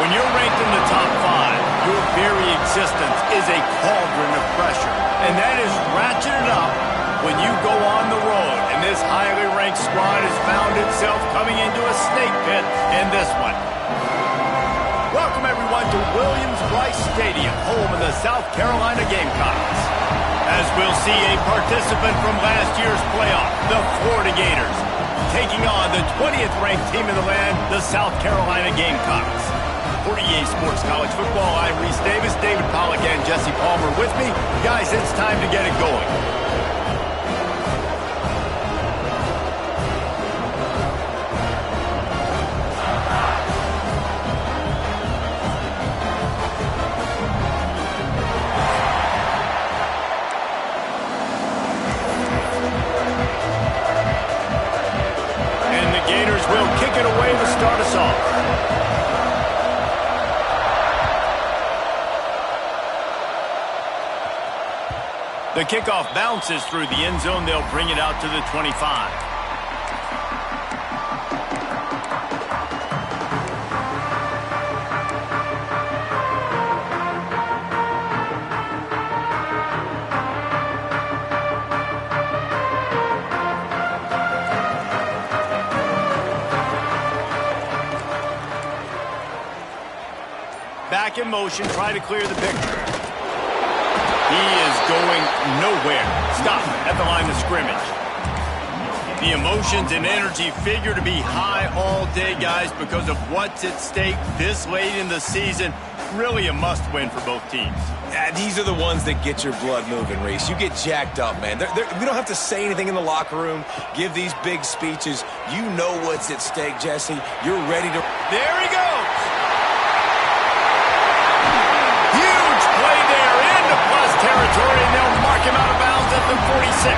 When you're ranked in the top 5, your very existence is a cauldron of pressure. And that is ratcheted up when you go on the road. And this highly ranked squad has found itself coming into a snake pit in this one. Welcome, everyone, to Williams-Brice Stadium, home of the South Carolina Gamecocks. As we'll see a participant from last year's playoff, the Florida Gators, taking on the 20th ranked team in the land, the South Carolina Gamecocks. For EA Sports College Football, I'm Reese Davis, David Pollack, and Jesse Palmer with me. Guys, it's time to get it going. Will kick it away to start us off. The kickoff bounces through the end zone. They'll bring it out to the 25. Back in motion, try to clear the picture. He is going nowhere. Stop at the line of scrimmage. The emotions and energy figure to be high all day, guys, because of what's at stake this late in the season. Really a must-win for both teams. Yeah, these are the ones that get your blood moving, Reese. You get jacked up, man. We don't have to say anything in the locker room, give these big speeches. You know what's at stake, Jesse. You're ready to... There he goes! Huge play there into plus territory, and they'll mark him out of bounds at the 46.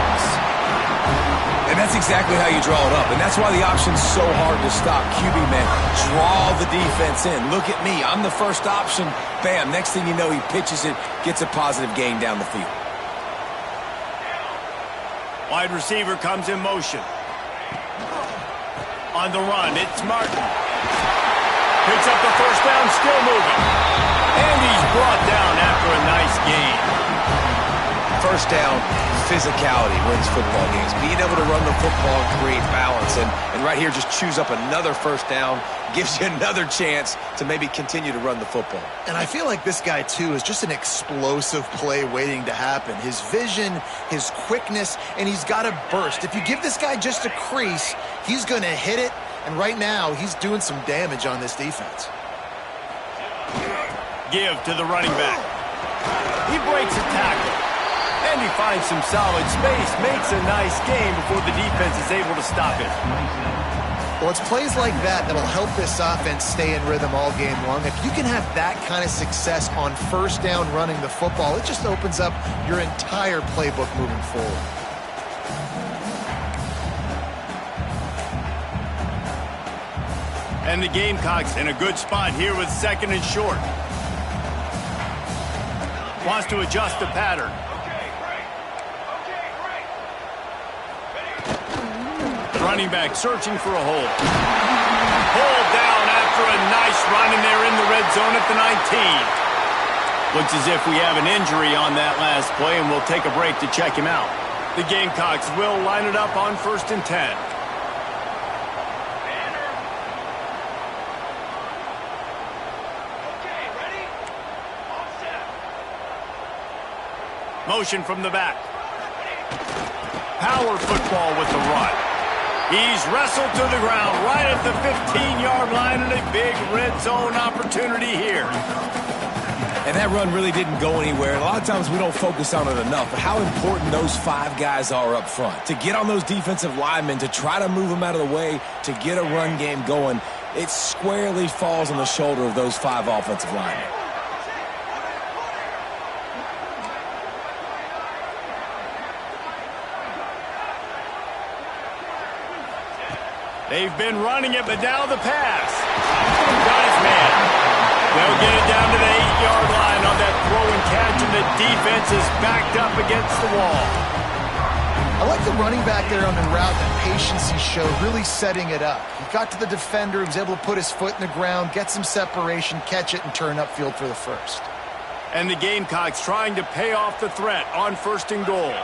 And that's exactly how you draw it up, and that's why the option's so hard to stop. QB, man, draw the defense in. Look at me. I'm the first option. Bam, next thing you know, he pitches it, gets a positive gain down the field. Wide receiver comes in motion. On the run, it's Martin. Picks up the first down, still moving. And he's brought down after a nice gain. First down, physicality wins football games. Being able to run the football and create balance. And right here, just choose up another first down, gives you another chance to maybe continue to run the football. And I feel like this guy, too, is just an explosive play waiting to happen. His vision, his quickness, and he's got a burst. If you give this guy just a crease, he's going to hit it. And right now, he's doing some damage on this defense. Give to the running back. He breaks a tackle. And he finds some solid space, makes a nice gain before the defense is able to stop it. Well, it's plays like that that'll help this offense stay in rhythm all game long. If you can have that kind of success on first down running the football, it just opens up your entire playbook moving forward. And the Gamecocks in a good spot here with second and short. Wants to adjust the pattern. Running back searching for a hole. Pulled down after a nice run, and they're in the red zone at the 19. Looks as if we have an injury on that last play, and we'll take a break to check him out. The Gamecocks will line it up on 1st and 10. Motion from the back. Power football with the run. He's wrestled to the ground right at the 15-yard line, and a big red zone opportunity here. And that run really didn't go anywhere. And a lot of times we don't focus on it enough, but how important those 5 guys are up front. To get on those defensive linemen, to try to move them out of the way, to get a run game going, it squarely falls on the shoulder of those 5 offensive linemen. They've been running it, but now the pass. Got his man. They'll get it down to the 8-yard line on that throw and catch, and the defense is backed up against the wall. I like the running back there on the route, that patience he showed, really setting it up. He got to the defender, he was able to put his foot in the ground, get some separation, catch it, and turn upfield for the first. And the Gamecocks trying to pay off the threat on 1st and goal.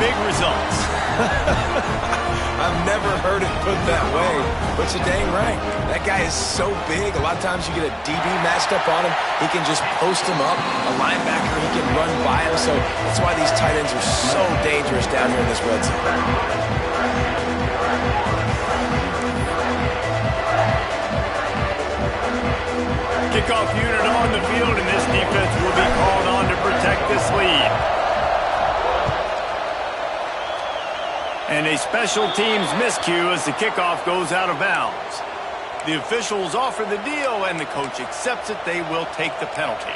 Big results. I've never heard it put that way, but you're dang right. That guy is so big. A lot of times you get a DB matched up on him. He can just post him up. A linebacker, he can run by him. So that's why these tight ends are so dangerous down here in this red zone. Kickoff unit on the field, and this defense will be called on to protect this lead. And a special teams miscue as the kickoff goes out of bounds. The officials offer the deal, and the coach accepts it. They will take the penalty.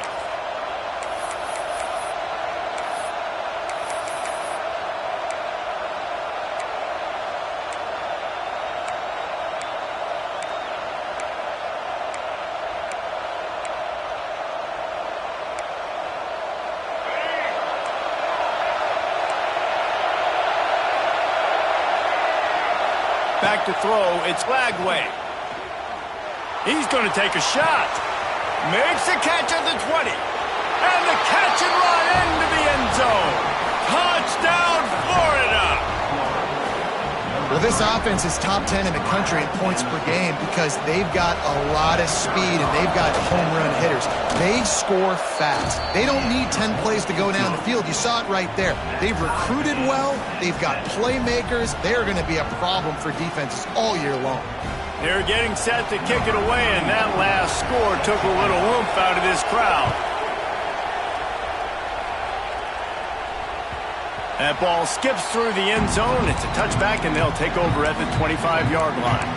Back to throw, it's Lagway. He's going to take a shot. Makes the catch at the 20. And the catch and run into the end zone. Touchdown, Florida! Well, this offense is top 10 in the country in points per game because they've got a lot of speed and they've got home run hitters. They score fast. They don't need 10 plays to go down the field. You saw it right there. They've recruited well. They've got playmakers. They're going to be a problem for defenses all year long. They're getting set to kick it away, and that last score took a little oomph out of this crowd. That ball skips through the end zone. It's a touchback, and they'll take over at the 25-yard line.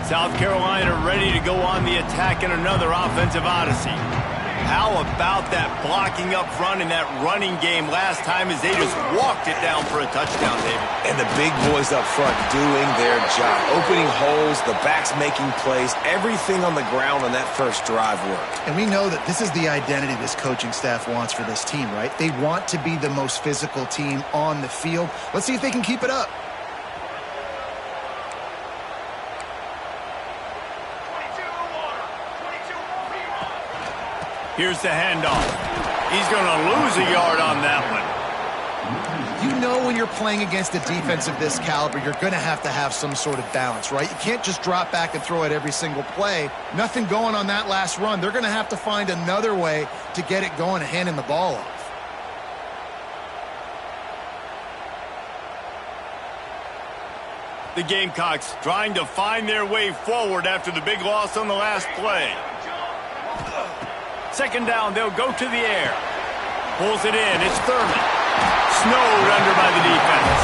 South Carolina ready to go on the attack in another offensive odyssey. How about that blocking up front and that running game last time as they just walked it down for a touchdown, David? And the big boys up front doing their job. Opening holes, the backs making plays, everything on the ground on that first drive worked. And we know that this is the identity this coaching staff wants for this team, right? They want to be the most physical team on the field. Let's see if they can keep it up. Here's the handoff. He's going to lose a yard on that one. You know when you're playing against a defense of this caliber, you're going to have some sort of balance, right? You can't just drop back and throw it every single play. Nothing going on that last run. They're going to have to find another way to get it going and handing the ball off. The Gamecocks trying to find their way forward after the big loss on the last play. Second down, they'll go to the air. Pulls it in, it's Thurman. Snowed under by the defense.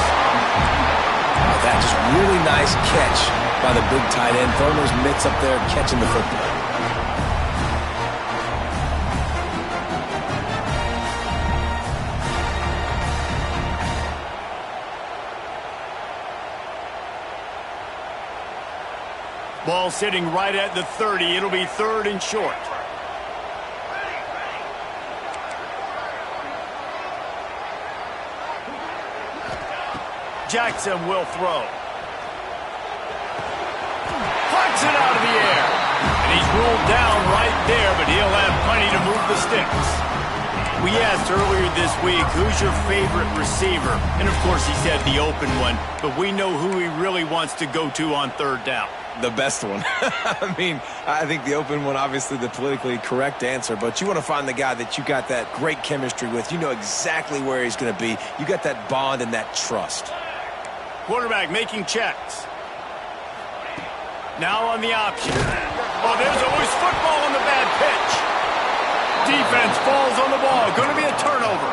That just really nice catch by the big tight end. Thurman's mitts up there catching the football. Ball sitting right at the 30. It'll be 3rd and short. Jackson will throw. Flies it out of the air. And he's ruled down right there, but he'll have plenty to move the sticks. We asked earlier this week, who's your favorite receiver? And of course he said the open one, but we know who he really wants to go to on 3rd down. The best one. I mean, I think the open one, obviously the politically correct answer, but you want to find the guy that you got that great chemistry with. You know exactly where he's going to be. You got that bond and that trust. Quarterback making checks. Now on the option. Oh, there's always football on the bad pitch. defense falls on the ball. Going to be a turnover.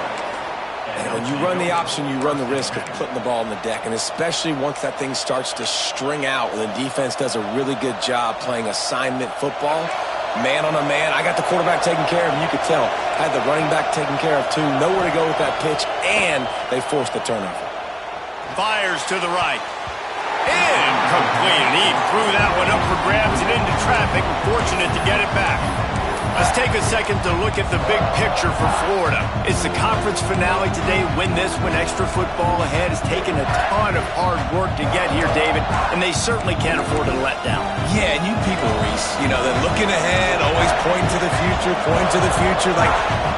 And when you run the option, you run the risk of putting the ball on the deck, and especially once that thing starts to string out, when the defense does a really good job playing assignment football, man on a man. I got the quarterback taken care of, and you could tell. Had the running back taken care of, too. Nowhere to go with that pitch, and they forced the turnover. Fires to the right. Incomplete, and he threw that one up for grabs and into traffic. Fortunate to get it back. Let's take a second to look at the big picture for Florida. It's the conference finale today. Win this one. Extra football ahead. Has taken a ton of hard work to get here, David, and they certainly can't afford to let down. Yeah, and you people, Reese, they're looking ahead, always pointing to the future, like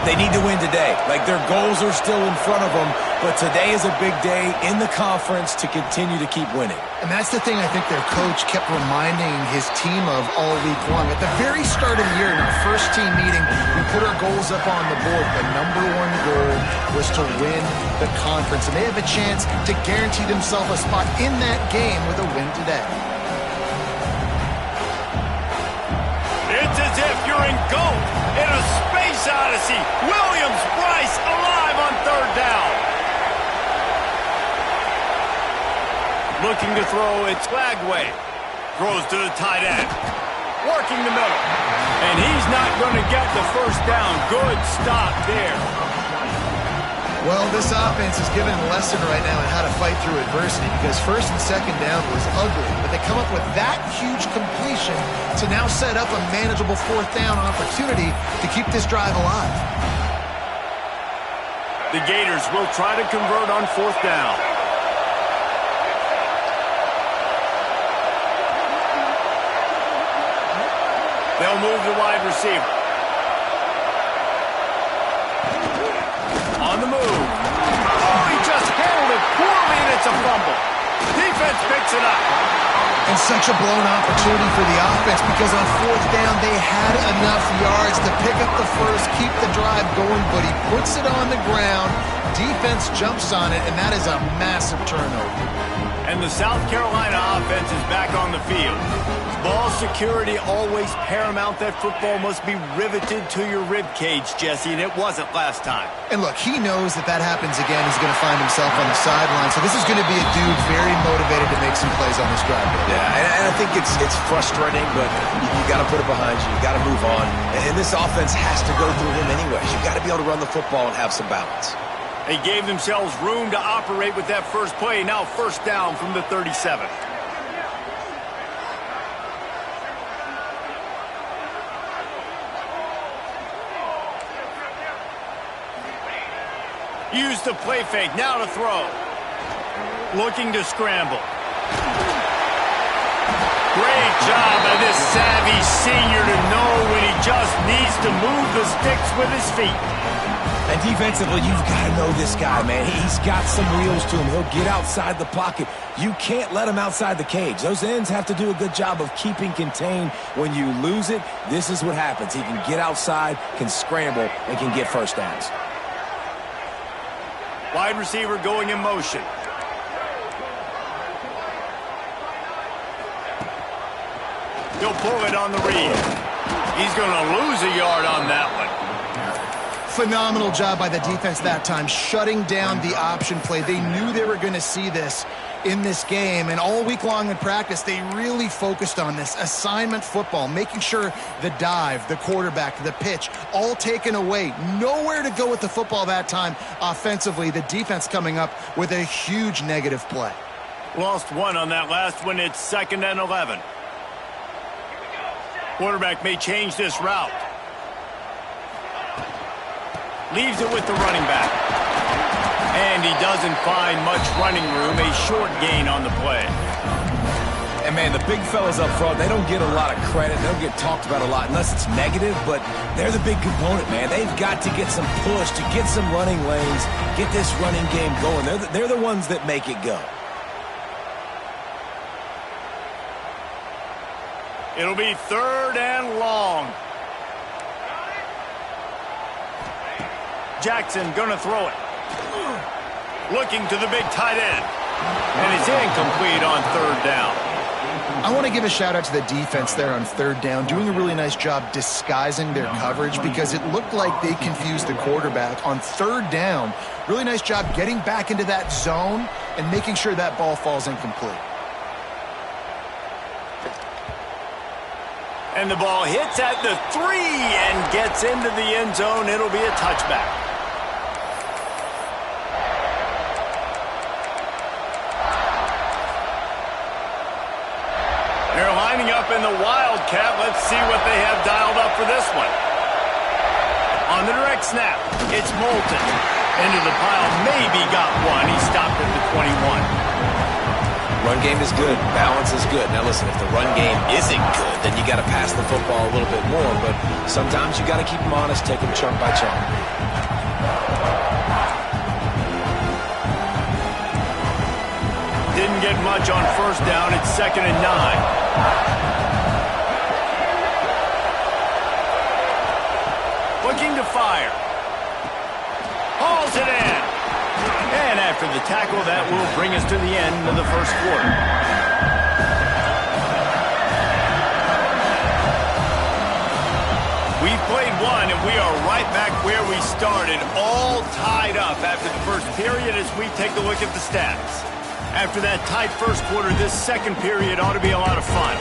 they need to win today. Like their goals are still in front of them, but today is a big day in the conference to continue to keep winning. And that's the thing I think their coach kept reminding his team of all week long. At the very start of the year, in our first team meeting, we put our goals up on the board. The number one goal was to win the conference, and they have a chance to guarantee themselves a spot in that game with a win today. It's as if you're in GOAT in a space odyssey. Williams-Brice alive on third down. Looking to throw, it's Flagway. Throws to the tight end. Working the middle. And he's not going to get the first down. Good stop there. Well, this offense is given a lesson right now on how to fight through adversity, because first and second down was ugly, but they come up with that huge completion to now set up a manageable fourth down opportunity to keep this drive alive. The Gators will try to convert on fourth down. They'll move the wide receiver. On the move. Oh, he just handled it poorly, and it's a fumble. Defense picks it up. And such a blown opportunity for the offense, because on fourth down they had enough yards to pick up the first, keep the drive going, but he puts it on the ground. Defense jumps on it, and that is a massive turnover. And the South Carolina offense is back on the field. Ball security always paramount. That football must be riveted to your rib cage, Jesse, and it wasn't last time. And look, he knows that happens again. He's going to find himself on the sideline. So this is going to be a dude very motivated to make some plays on this drive. Yeah, and I think it's frustrating, but you got to put it behind you. You got to move on. And this offense has to go through him anyways. You got to be able to run the football and have some balance. They gave themselves room to operate with that first play. Now first down from the 37. Use the play fake, now to throw. Looking to scramble. Great job by this savvy senior to know when he just needs to move the sticks with his feet. And defensively, you've got to know this guy, man. He's got some wheels to him. He'll get outside the pocket. You can't let him outside the cage. Those ends have to do a good job of keeping contained. When you lose it, this is what happens. He can get outside, can scramble, and can get first downs. Wide receiver going in motion. He'll pull it on the read. He's going to lose a yard on that one. Phenomenal job by the defense that time, shutting down the option play. They knew they were going to see this in this game, and all week long in practice, they really focused on this assignment football, making sure the dive, the quarterback, the pitch, all taken away. Nowhere to go with the football that time offensively. The defense coming up with a huge negative play. Lost one on that last one. It's 2nd and 11. Quarterback may change this route. Leaves it with the running back. And he doesn't find much running room. A short gain on the play. And, man, the big fellas up front, they don't get a lot of credit. They don't get talked about a lot unless it's negative, but they're the big component, man. They've got to get some push, to get some running lanes, get this running game going. They're the ones that make it go. It'll be 3rd and long. Jackson gonna throw it. Looking to the big tight end. And it's incomplete on 3rd down. I want to give a shout out to the defense there on third down, doing a really nice job disguising their coverage because it looked like they confused the quarterback on third down. Really nice job getting back into that zone and making sure that ball falls incomplete. And the ball hits at the 3 and gets into the end zone. It'll be a touchback. They're lining up in the Wildcat. Let's see what they have dialed up for this one. On the direct snap, it's Moulton. Into the pile, maybe got one. He stopped at the 21. Run game is good. Balance is good. Now listen, if the run game isn't good, then you got to pass the football a little bit more. But sometimes you got to keep them honest, take them chunk by chunk. Didn't get much on first down. It's 2nd and 9. Looking to fire. Hauls it in. And after the tackle, that will bring us to the end of the first quarter. We've played one, and we are right back where we started, all tied up after the first period as we take a look at the stats. After that tight first quarter, this second period ought to be a lot of fun.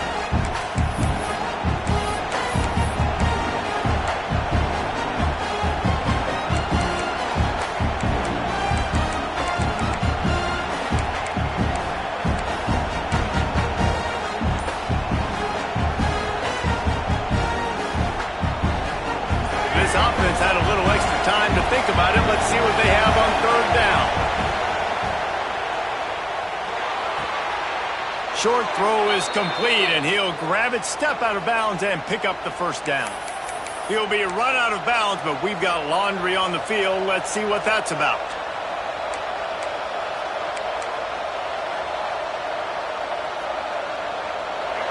This offense had a little extra time to think about it. Let's see what they have on third down. Short throw is complete, and he'll grab it, step out of bounds, and pick up the first down. He'll be run out of bounds, but we've got laundry on the field. Let's see what that's about.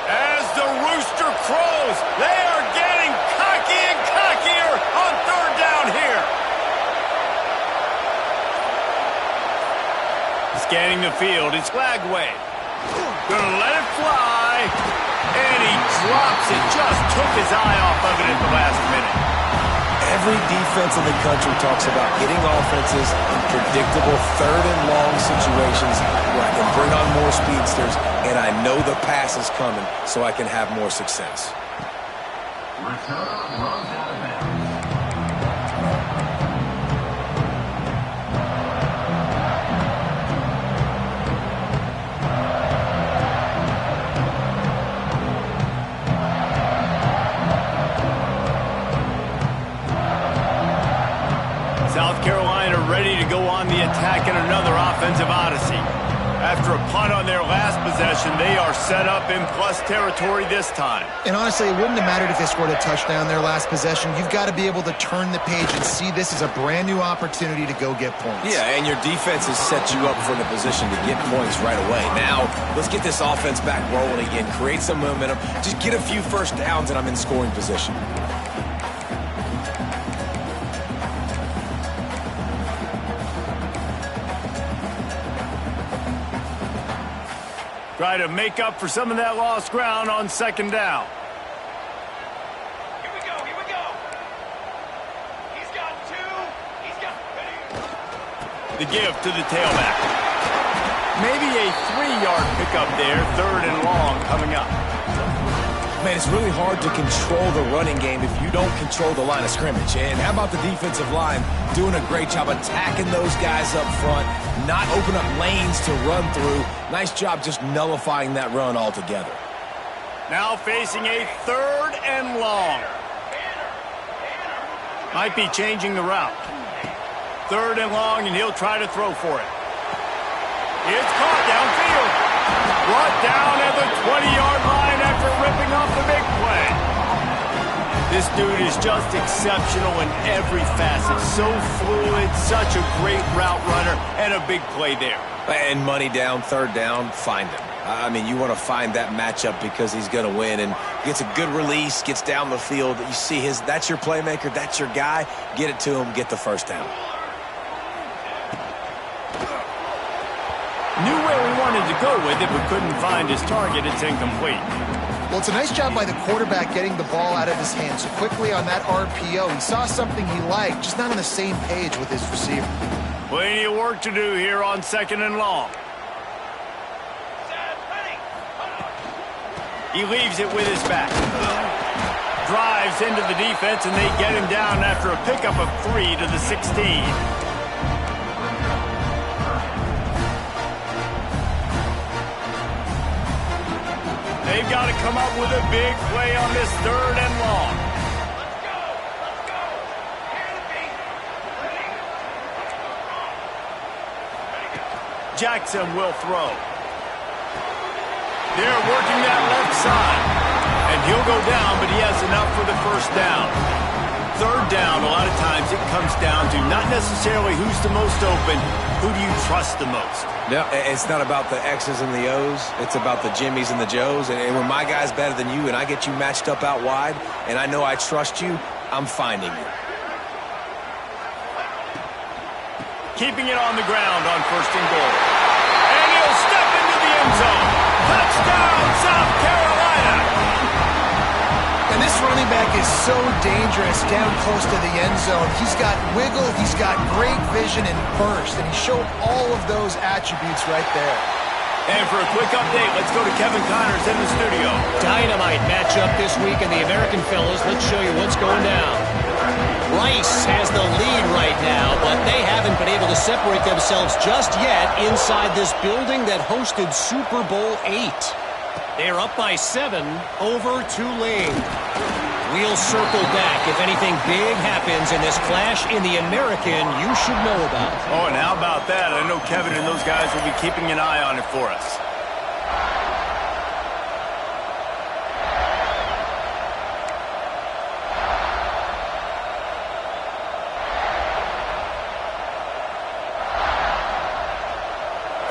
As the rooster crows, they are getting cocky and cockier on third down here. Scanning the field, it's Flagway. Gonna let it fly, and he drops it. Just took his eye off of it at the last minute. Every defense in the country talks about getting offenses in predictable third and long situations where I can bring on more speedsters, and I know the pass is coming, so I can have more success. South Carolina ready to go on the attack in another offensive odyssey. After a punt on their last possession, they are set up in plus territory this time. And honestly, it wouldn't have mattered if they scored a touchdown their last possession. You've got to be able to turn the page and see this as a brand new opportunity to go get points. Yeah, and your defense has set you up for the position to get points right away. Now, let's get this offense back rolling again, create some momentum, just get a few first downs, and I'm in scoring position. Try to make up for some of that lost ground on second down. Here we go, here we go. He's got two. He's got The give to the tailback. Maybe a 3-yard pickup there, third and long coming up. Man, it's really hard to control the running game if you don't control the line of scrimmage. And how about the defensive line doing a great job attacking those guys up front, not open up lanes to run through. Nice job just nullifying that run altogether. Now facing a third and long. Might be changing the route. Third and long, and he'll try to throw for it. It's caught downfield. Brought down at the 20-yard line after ripping off the big play. This dude is just exceptional in every facet. So fluid, such a great route runner, and a big play there. And money down, third down, find him. I mean, you want to find that matchup because he's going to win and gets a good release, gets down the field. You see that's your playmaker, that's your guy. Get it to him, get the first down. Knew where he wanted to go with it, but couldn't find his target. It's incomplete. Well, it's a nice job by the quarterback getting the ball out of his hands so quickly on that RPO. He saw something he liked, just not on the same page with his receiver. Plenty of work to do here on 2nd and long. He leaves it with his back. Drives into the defense, and they get him down after a pickup of 3 to the 16. They've got to come up with a big play on this 3rd and long. Let's go! Let's go! Here to be. Ready. Jackson will throw. They're working that left side. And he'll go down, but he has enough for the 1st down. 3rd down, a lot of times it comes down to not necessarily who's the most open, who do you trust the most? Yeah, it's not about the X's and the O's. It's about the Jimmys and the Joes. And when my guy's better than you and I get you matched up out wide and I know I trust you, I'm finding you. Keeping it on the ground on 1st and goal. And he'll step into the end zone. Touchdown, South Carolina! And this running back is so dangerous down close to the end zone. He's got wiggle, he's got great vision and burst, and he showed all of those attributes right there. And for a quick update, let's go to Kevin Connors in the studio. Dynamite matchup this week in the American fellas. Let's show you what's going down. Rice has the lead right now, but they haven't been able to separate themselves just yet inside this building that hosted Super Bowl VIII. They're up by 7 over Tulane. We'll circle back if anything big happens in this clash in the American you should know about. Oh, and how about that? I know Kevin and those guys will be keeping an eye on it for us.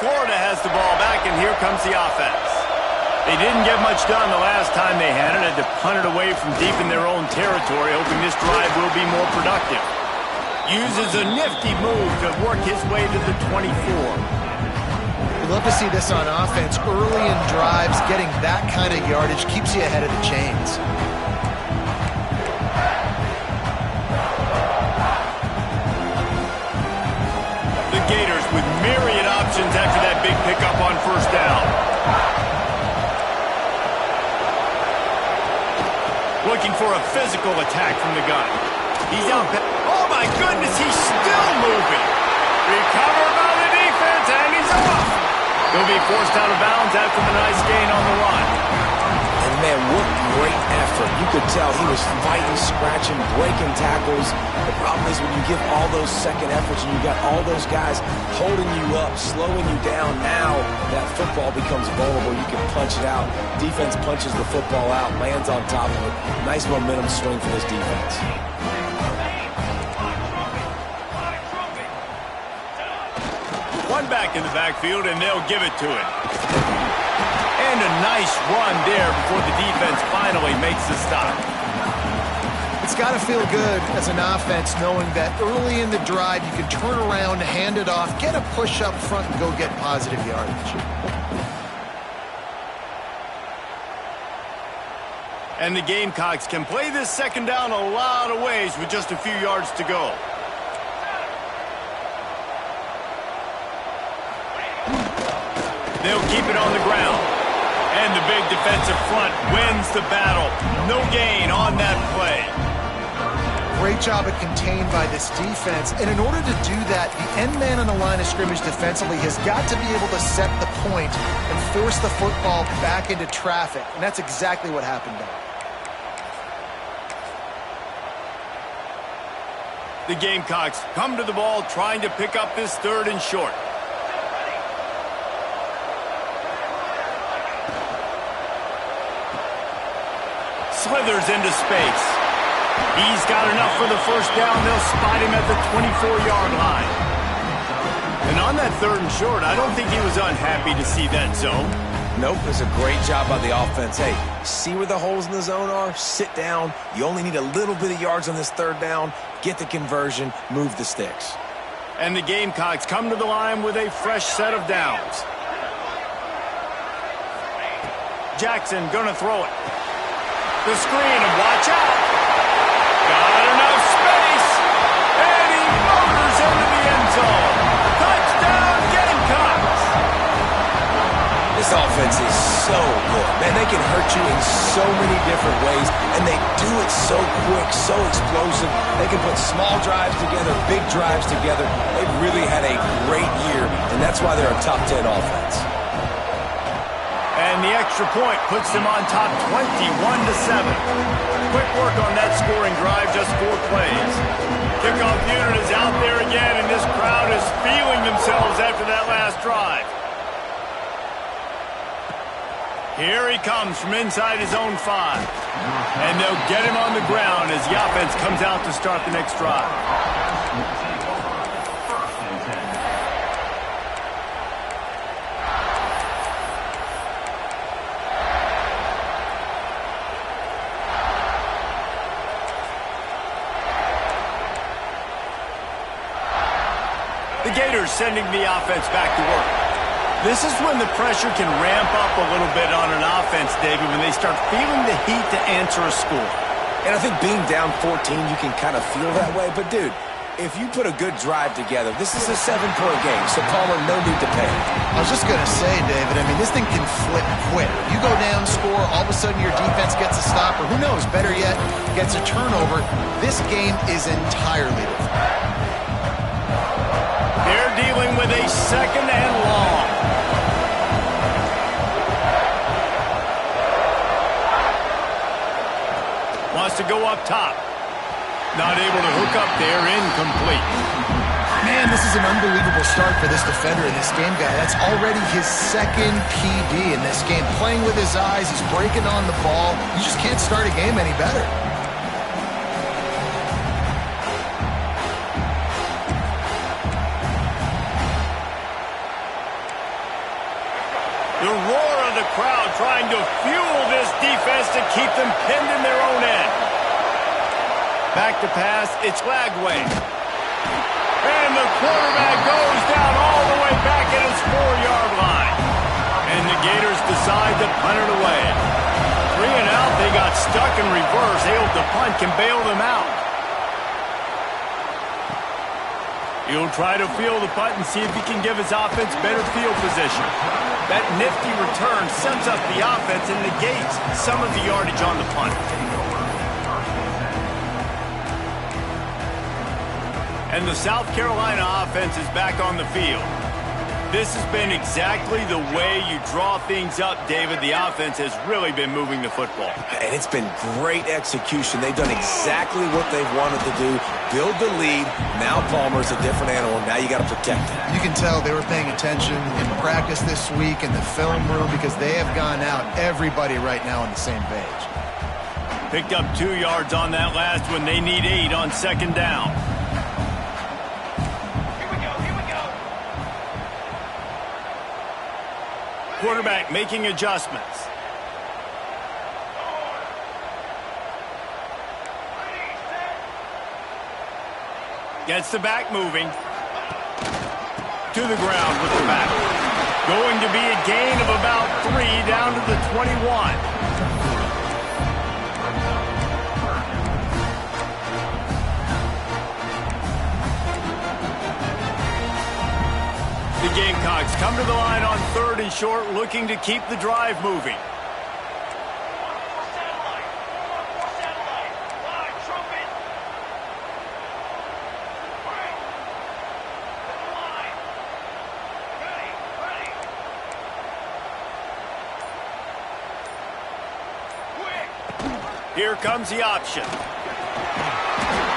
Florida has the ball back, and here comes the offense. They didn't get much done the last time they had it. Had to punt it away from deep in their own territory, hoping this drive will be more productive. Uses a nifty move to work his way to the 24. We'd love to see this on offense. Early in drives, getting that kind of yardage keeps you ahead of the chains. The Gators with myriad options after that big pickup on 1st down. Looking for a physical attack from the gun. He's out. Oh, my goodness, he's still moving. Recovered by the defense, and he's off. He'll be forced out of bounds after the nice gain on the run. And man, what great effort. You could tell he was fighting, scratching, breaking tackles. The problem is when you give all those second efforts and you got all those guys holding you up, slowing you down, now that football becomes vulnerable. You can punch it out. Defense punches the football out, lands on top of it. Nice momentum swing for this defense. One back in the backfield, and they'll give it to him. And a nice run there before the defense finally makes the stop. It's got to feel good as an offense knowing that early in the drive you can turn around, hand it off, get a push up front, and go get positive yardage. And the Gamecocks can play this 2nd down a lot of ways with just a few yards to go. They'll keep it on the ground. And the big defensive front wins the battle. No gain on that play. Great job at contained by this defense. And in order to do that, the end man on the line of scrimmage defensively has got to be able to set the point and force the football back into traffic. And that's exactly what happened there. The Gamecocks come to the ball trying to pick up this 3rd and short. Slithers into space. He's got enough for the 1st down. They'll spot him at the 24-yard line. And on that 3rd and short, I don't think he was unhappy to see that zone. Nope, it's a great job by the offense. Hey, see where the holes in the zone are? Sit down. You only need a little bit of yards on this 3rd down. Get the conversion. Move the sticks. And the Gamecocks come to the line with a fresh set of downs. Jackson gonna throw it. The screen, and watch out. Got enough space. And he motors into the end zone. Touchdown, Gamecocks. This offense is so good. Man, they can hurt you in so many different ways, and they do it so quick, so explosive. They can put small drives together, big drives together. They've really had a great year, and that's why they're a top 10 offense. And the extra point puts them on top 21-7. Quick work on that scoring drive, just 4 plays. Kickoff unit is out there again, and this crowd is feeling themselves after that last drive. Here he comes from inside his own 5. And they'll get him on the ground as the offense comes out to start the next drive. The Gators sending the offense back to work. This is when the pressure can ramp up a little bit on an offense, David, when they start feeling the heat to answer a score. And I think being down 14, you can kind of feel that way. But, dude, if you put a good drive together, this is a 7-point game, so Palmer, no need to panic. I was just going to say, David, I mean, this thing can flip quick. You go down, score, all of a sudden your defense gets a stop, or who knows, better yet, gets a turnover. This game is entirely different. They're dealing with a second and long. Wants to go up top. Not able to hook up there, incomplete. Man, this is an unbelievable start for this defender in this game, guy. That's already his second PB in this game. Playing with his eyes, he's breaking on the ball. You just can't start a game any better. The roar of the crowd trying to fuel this defense to keep them pinned in their own end. Back to pass, it's Lagway. And the quarterback goes down all the way back at his 4-yard line. And the Gators decide to punt it away. 3 and out, they got stuck in reverse. They hope the punt can bail them out. He'll try to field the punt and see if he can give his offense better field position. That nifty return sets up the offense and negates some of the yardage on the punt. And the South Carolina offense is back on the field. This has been exactly the way you draw things up, David. The offense has really been moving the football. And it's been great execution. They've done exactly what they've wanted to do. Build the lead. Now Palmer's a different animal. Now you got to protect him. You can tell they were paying attention in practice this week in the film room because they have gone out, everybody right now on the same page. Picked up 2 yards on that last one. They need 8 on second down. Quarterback making adjustments. Gets the back moving. To the ground with the back. Going to be a gain of about 3 down to the 21. The Gamecocks come to the line on 3rd and short, looking to keep the drive moving. Here comes the option.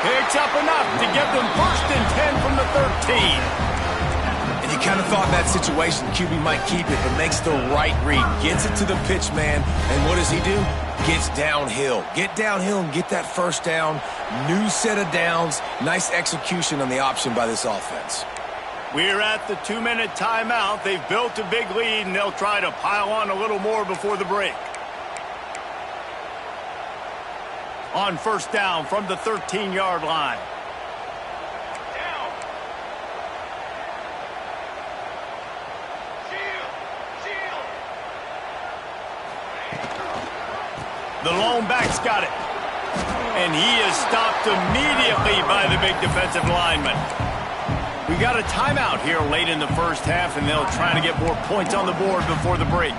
Picks up enough to give them 1st and 10 from the 13. And you kind of thought in that situation QB might keep it, but makes the right read. Gets it to the pitch man, and what does he do? Gets downhill. Get downhill and get that 1st down. New set of downs. Nice execution on the option by this offense. We're at the 2-minute timeout. They've built a big lead, and they'll try to pile on a little more before the break. On 1st down from the 13-yard line. The lone back's got it. And he is stopped immediately by the big defensive lineman. We got a timeout here late in the first half, and they'll try to get more points on the board before the break.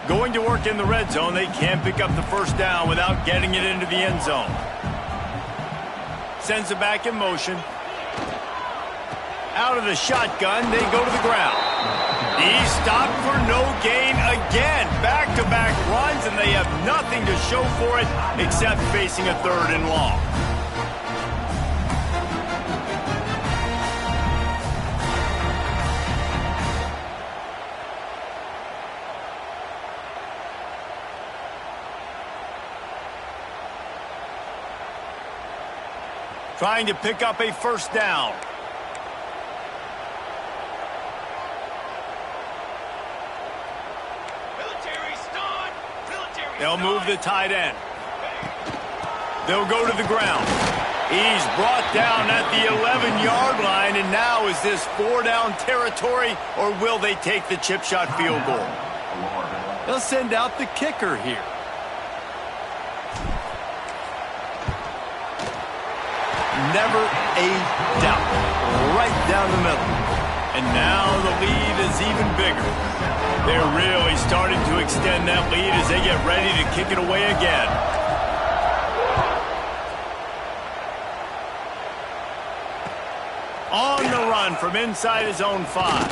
Going to work in the red zone, they can't pick up the first down without getting it into the end zone. Sends it back in motion. Out of the shotgun, they go to the ground. He's stopped for no gain again. Back-to-back runs, and they have nothing to show for it except facing a 3rd and long. Trying to pick up a first down. They'll move the tight end. They'll go to the ground. He's brought down at the 11-yard line, and now is this 4-down territory, or will they take the chip shot field goal? They'll send out the kicker here. Never a doubt. Right down the middle. And now the lead is even bigger. They're really starting to extend that lead as they get ready to kick it away again. On the run from inside his own 5.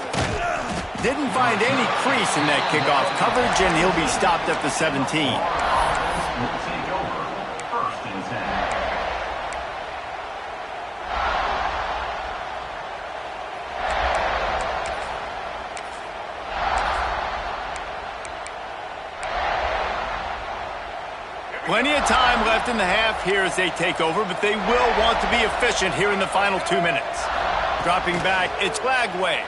Didn't find any crease in that kickoff coverage, and he'll be stopped at the 17. Plenty of time left in the half here as they take over, but they will want to be efficient here in the final 2 minutes. Dropping back, it's Lagway.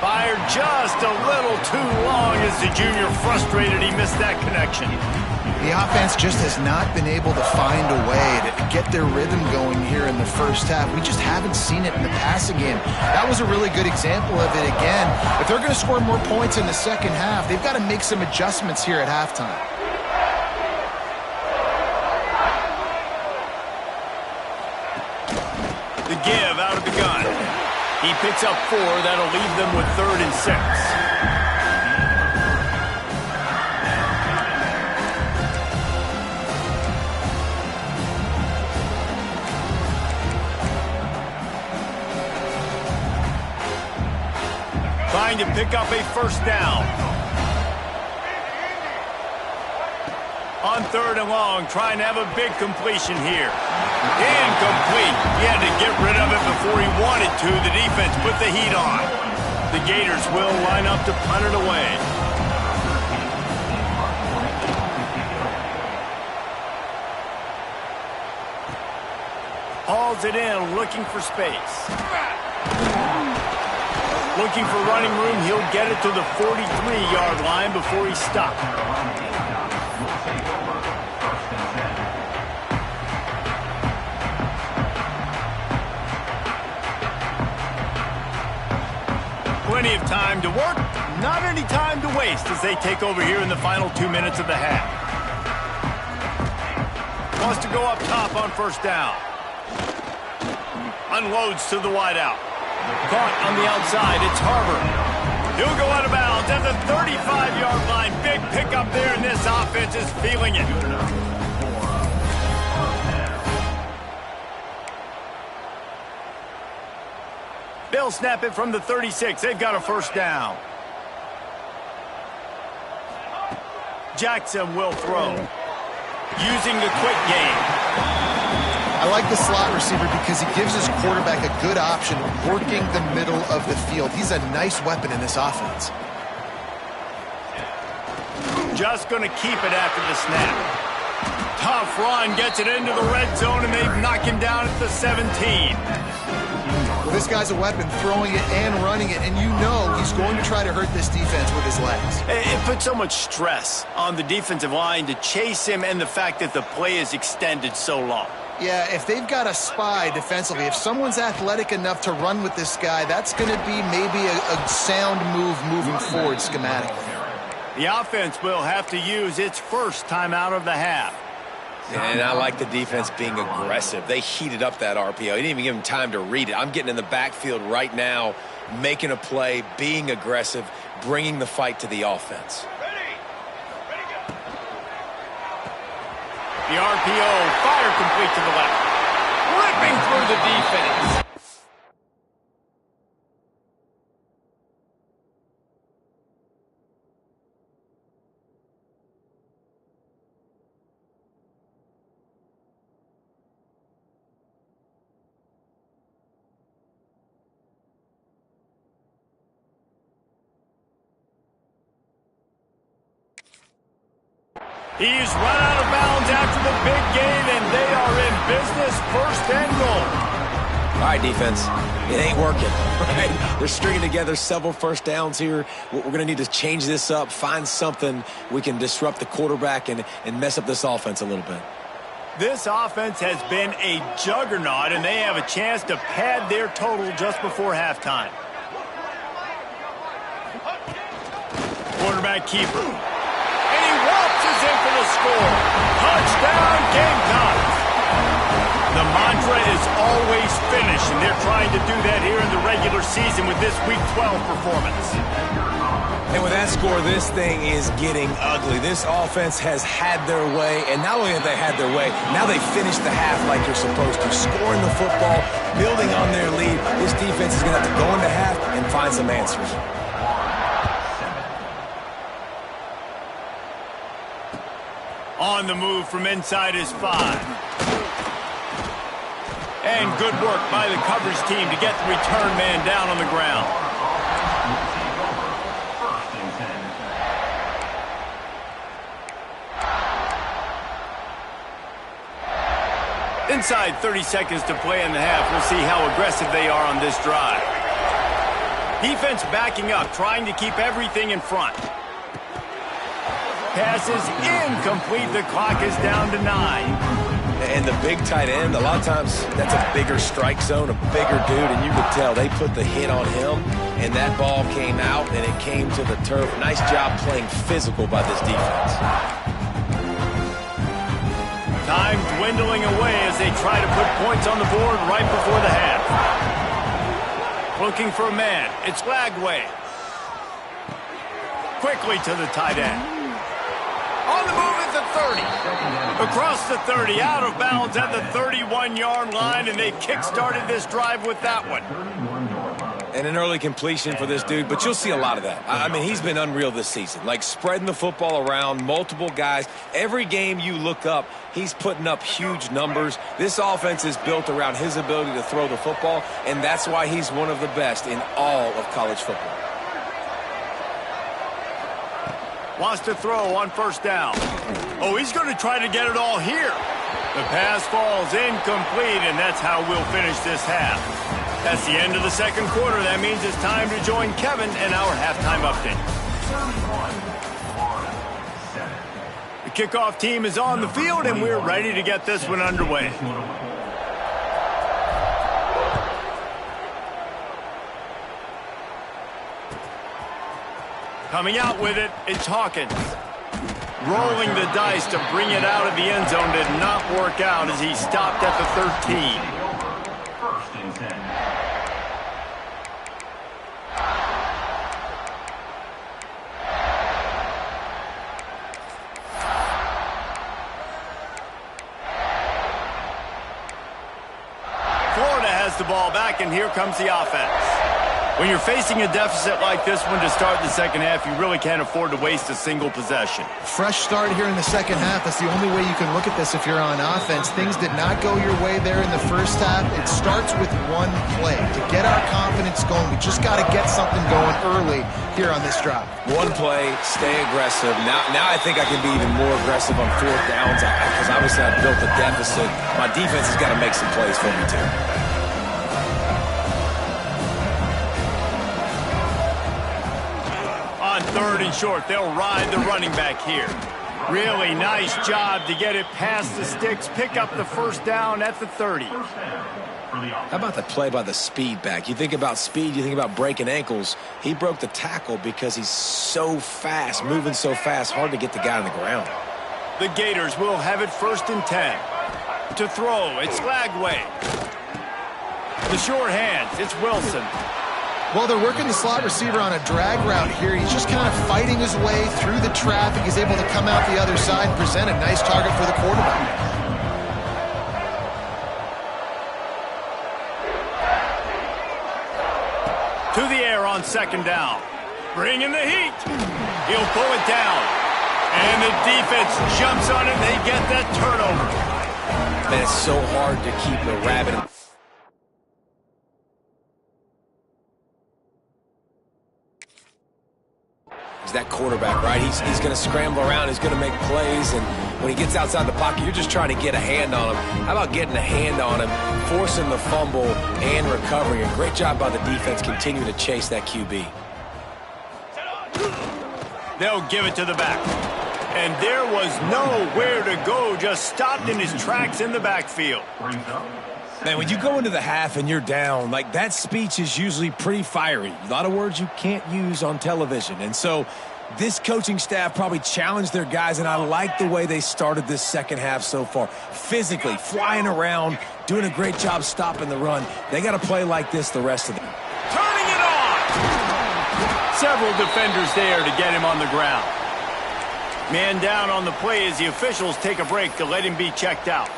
Fired just a little too long as the junior frustrated he missed that connection. The offense just has not been able to find a way to get their rhythm going here in the first half. We just haven't seen it in the passing game. That was a really good example of it again. If they're going to score more points in the second half, they've got to make some adjustments here at halftime. The give out of the gun. He picks up 4. That'll leave them with 3rd and 6. Trying to pick up a first down. On 3rd and long, trying to have a big completion here. Incomplete. He had to get rid of it before he wanted to. The defense put the heat on. The Gators will line up to punt it away. Hauls it in, looking for space. Looking for running room. He'll get it to the 43-yard line before he stops. Plenty of time to work, not any time to waste as they take over here in the final 2 minutes of the half. Wants to go up top on first down. Unloads to the wideout. Caught on the outside, it's Harbor. He'll go out of bounds at the 35-yard line. Big pickup there, and this offense is feeling it. They'll snap it from the 36. They've got a first down. Jackson will throw. Using the quick game. I like the slot receiver because he gives his quarterback a good option working the middle of the field. He's a nice weapon in this offense. Just going to keep it after the snap. Tough run, gets it into the red zone, and they've knocked him down at the 17. Well, this guy's a weapon, throwing it and running it, and you know he's going to try to hurt this defense with his legs. It puts so much stress on the defensive line to chase him, and the fact that the play is extended so long. Yeah, if they've got a spy defensively, if someone's athletic enough to run with this guy, that's going to be maybe a sound move moving forward schematically. The offense will have to use its first timeout of the half. And I like the defense being aggressive. They heated up that RPO. He didn't even give him time to read it. I'm getting in the backfield right now, making a play, being aggressive, bringing the fight to the offense. The RPO, fire complete to the left. Ripping through the defense. He's run out of bounds after the big gain, and they are in business, first and goal. All right, defense, it ain't working, right? They're stringing together several first downs here. We're going to need to change this up, find something we can disrupt the quarterback and mess up this offense a little bit. This offense has been a juggernaut, and they have a chance to pad their total just before halftime. Quarterback keeper. Waltzes in for the score. Touchdown, Gamecocks. The mantra is always finish, and they're trying to do that here in the regular season with this Week 12 performance. And with that score, this thing is getting ugly. This offense has had their way, and not only have they had their way, now they finished the half like you're supposed to, scoring the football, building on their lead. This defense is going to have to go into half and find some answers. On the move from inside his 5. And good work by the coverage team to get the return man down on the ground. Inside 30 seconds to play in the half. We'll see how aggressive they are on this drive. Defense backing up, trying to keep everything in front. Pass is incomplete. The clock is down to 9. And the big tight end, a lot of times that's a bigger strike zone, a bigger dude, and you could tell they put the hit on him, and that ball came out, and it came to the turf. Nice job playing physical by this defense. Time dwindling away as they try to put points on the board right before the half. Looking for a man. It's Lagway. Quickly to the tight end. On the move at the 30. Across the 30, out of bounds at the 31-yard line, and they kick-started this drive with that one. And an early completion for this dude, but you'll see a lot of that. I mean, he's been unreal this season, like spreading the football around, multiple guys. Every game you look up, he's putting up huge numbers. This offense is built around his ability to throw the football, and that's why he's one of the best in all of college football. Wants to throw on first down. Oh, he's going to try to get it all here. The pass falls incomplete, and that's how we'll finish this half. That's the end of the second quarter. That means it's time to join Kevin and our halftime update. The kickoff team is on the field, and we're ready to get this one underway. Coming out with it, it's Hawkins. Rolling the dice to bring it out of the end zone did not work out as he stopped at the 13. Florida has the ball back, and here comes the offense. When you're facing a deficit like this one to start the second half, you really can't afford to waste a single possession. Fresh start here in the second half. That's the only way you can look at this if you're on offense. Things did not go your way there in the first half. It starts with one play. To get our confidence going, we just got to get something going early here on this drive. One play, stay aggressive. Now I think I can be even more aggressive on fourth downs because obviously I've built a deficit. My defense has got to make some plays for me too. On third and short, they'll ride the running back here. Really nice job to get it past the sticks, pick up the first down at the 30. How about the play by the speed back? You think about speed, you think about breaking ankles. He broke the tackle because he's so fast, moving so fast, hard to get the guy on the ground. The Gators will have it 1st and 10. To throw, it's Lagway. The short hands, it's Wilson. Well, they're working the slot receiver on a drag route here. He's just kind of fighting his way through the traffic. He's able to come out the other side and present a nice target for the quarterback. To the air on 2nd down. Bringing the heat. He'll pull it down. And the defense jumps on it. They get that turnover. Man, it's so hard to keep a rabbit. He's that quarterback, right? He's going to scramble around. He's going to make plays. And when he gets outside the pocket, you're just trying to get a hand on him. How about getting a hand on him, forcing the fumble and recovery? A great job by the defense continuing to chase that QB. They'll give it to the back. And there was nowhere to go, just stopped in his tracks in the backfield. Man, when you go into the half and you're down, like that speech is usually pretty fiery. A lot of words you can't use on television. And so this coaching staff probably challenged their guys, and I like the way they started this second half so far. Physically, flying around, doing a great job stopping the run. They got to play like this the rest of the game. Turning it on! Several defenders there to get him on the ground. Man down on the play as the officials take a break to let him be checked out.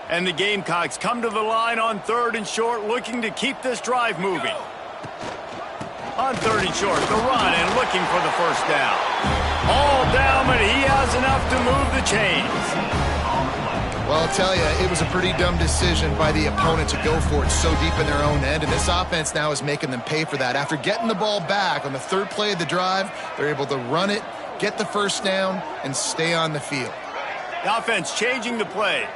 And the Gamecocks come to the line on 3rd and short, looking to keep this drive moving. On 3rd and short, the run and looking for the first down. All down, but he has enough to move the chains. Well, I'll tell you, it was a pretty dumb decision by the opponent to go for it so deep in their own end, and this offense now is making them pay for that. After getting the ball back on the 3rd play of the drive, they're able to run it, get the first down, and stay on the field. The offense changing the play.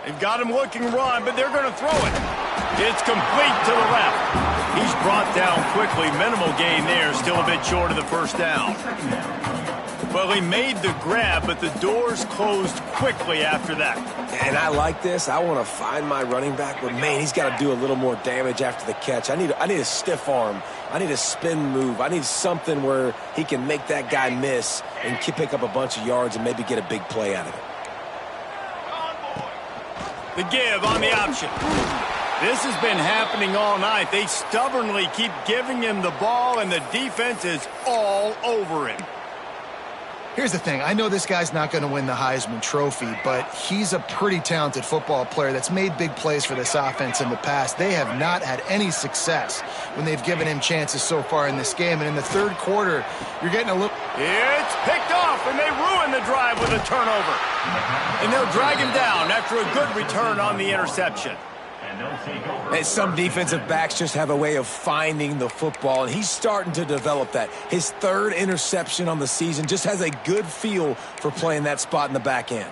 They've got him looking run, but they're going to throw it. It's complete to the left. He's brought down quickly. Minimal gain there, still a bit short of the first down. Well, he made the grab, but the doors closed quickly after that. And I like this. I want to find my running back, but man, he's got to do a little more damage after the catch. I need a stiff arm. I need a spin move. I need something where he can make that guy miss and pick up a bunch of yards and maybe get a big play out of it. The give on the option. This has been happening all night. They stubbornly keep giving him the ball, and the defense is all over him. Here's the thing. I know this guy's not going to win the Heisman Trophy, but he's a pretty talented football player that's made big plays for this offense in the past. They have not had any success when they've given him chances so far in this game. And in the 3rd quarter, you're getting a little... It's picked off, and they ruin the drive with a turnover. And they'll drag him down after a good return on the interception. And some defensive backs just have a way of finding the football, and he's starting to develop that. His 3rd interception on the season, just has a good feel for playing that spot in the back end.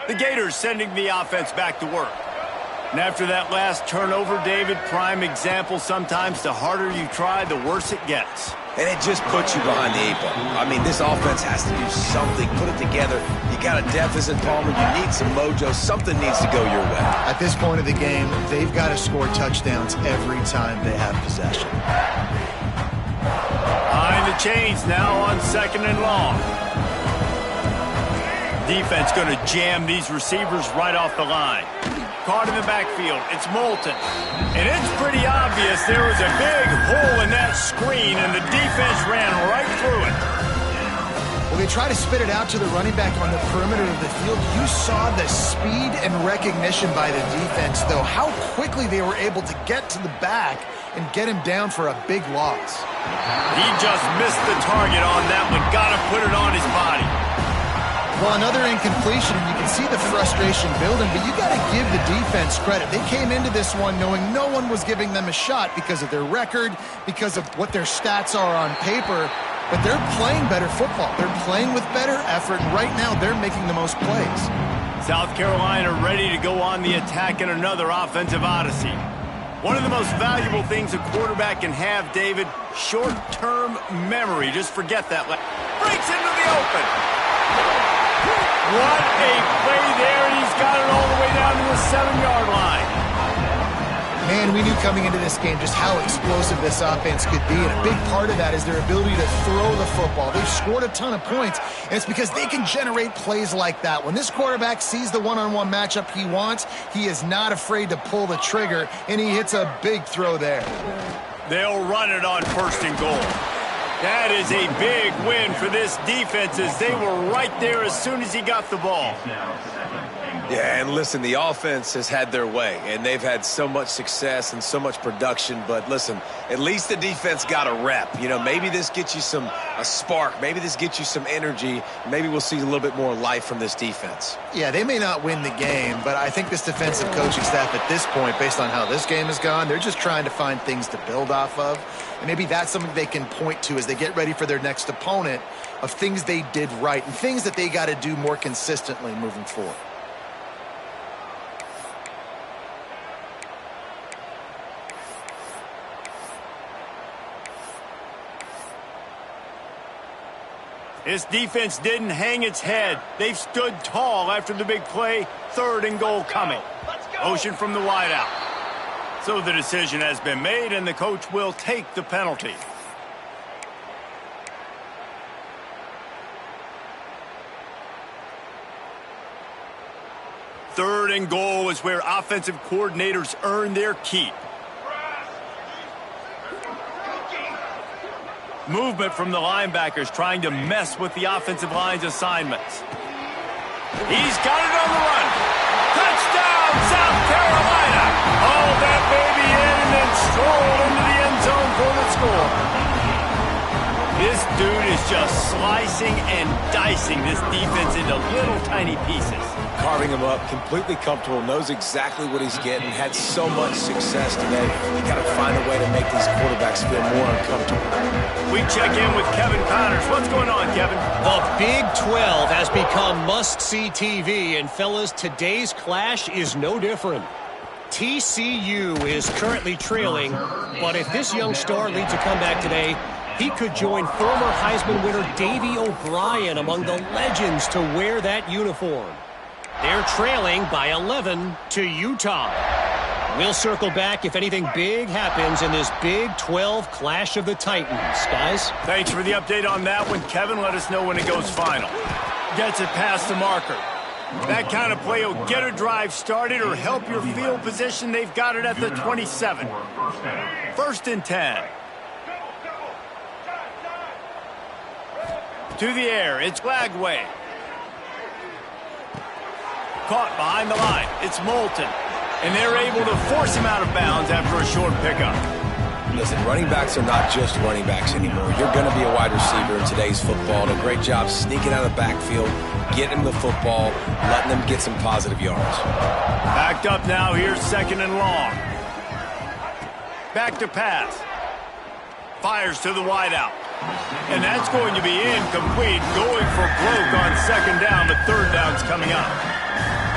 The Gators sending the offense back to work. And after that last turnover, David, prime example, sometimes the harder you try, the worse it gets. And it just puts you behind the 8 ball. I mean, this offense has to do something, put it together. You got a deficit, Palmer. You need some mojo. Something needs to go your way. At this point of the game, they've got to score touchdowns every time they have possession. Behind the chains now on 2nd and long. Defense going to jam these receivers right off the line. Caught in the backfield. It's Moulton. And it's pretty obvious there was a big hole in that screen, and the defense ran right through it. Well, they try to spit it out to the running back on the perimeter of the field. You saw the speed and recognition by the defense, though, how quickly they were able to get to the back and get him down for a big loss. He just missed the target on that one. Got to put it on his body. Well, another incompletion, and you can see the frustration building, but you got to give the defense credit. They came into this one knowing no one was giving them a shot because of their record, because of what their stats are on paper, but they're playing better football. They're playing with better effort, and right now they're making the most plays. South Carolina ready to go on the attack in another offensive odyssey. One of the most valuable things a quarterback can have, David, short-term memory. Just forget that. Breaks into the open. What a play there, and he's got it all the way down to the 7-yard line. Man, we knew coming into this game just how explosive this offense could be, and a big part of that is their ability to throw the football. They've scored a ton of points, and it's because they can generate plays like that. When this quarterback sees the one-on-one matchup he wants, he is not afraid to pull the trigger, and he hits a big throw there. They'll run it on 1st and goal. That is a big win for this defense as they were right there as soon as he got the ball. Yeah, and listen, the offense has had their way, and they've had so much success and so much production. But listen, at least the defense got a rep. You know, maybe this gets you a spark. Maybe this gets you some energy. Maybe we'll see a little bit more life from this defense. Yeah, they may not win the game, but I think this defensive coaching staff at this point, based on how this game has gone, they're just trying to find things to build off of. And maybe that's something they can point to as they get ready for their next opponent, of things they did right and things that they got to do more consistently moving forward. This defense didn't hang its head. They've stood tall after the big play. 3rd and goal coming. Motion from the wideout. So the decision has been made, and the coach will take the penalty. Third and goal is where offensive coordinators earn their keep. Movement from the linebackers trying to mess with the offensive line's assignments. He's got it on the run. Touchdown, South Carolina. All that baby in and then strolled into the end zone for the score. This dude is just slicing and dicing this defense into little tiny pieces. Carving him up, completely comfortable, knows exactly what he's getting, had so much success today. You got to find a way to make these quarterbacks feel more uncomfortable. We check in with Kevin Connors. What's going on, Kevin? The Big 12 has become must-see TV, and fellas, today's clash is no different. TCU is currently trailing, but if this young star leads a comeback today, he could join former Heisman winner Davey O'Brien among the legends to wear that uniform. They're trailing by 11 to Utah. We'll circle back if anything big happens in this Big 12 Clash of the Titans. Guys? Thanks for the update on that one, Kevin. Let us know when it goes final. Gets it past the marker. That kind of play will get a drive started or help your field position. They've got it at the 27. 1st and 10. To the air, it's Lagway. Caught behind the line. It's Moulton. And they're able to force him out of bounds after a short pickup. Listen, running backs are not just running backs anymore. You're going to be a wide receiver in today's football. And a great job sneaking out of the backfield, getting them the football, letting them get some positive yards. Backed up now. Here's 2nd and long. Back to pass. Fires to the wideout. And that's going to be incomplete. Going for broke on 2nd down, but 3rd down's coming up.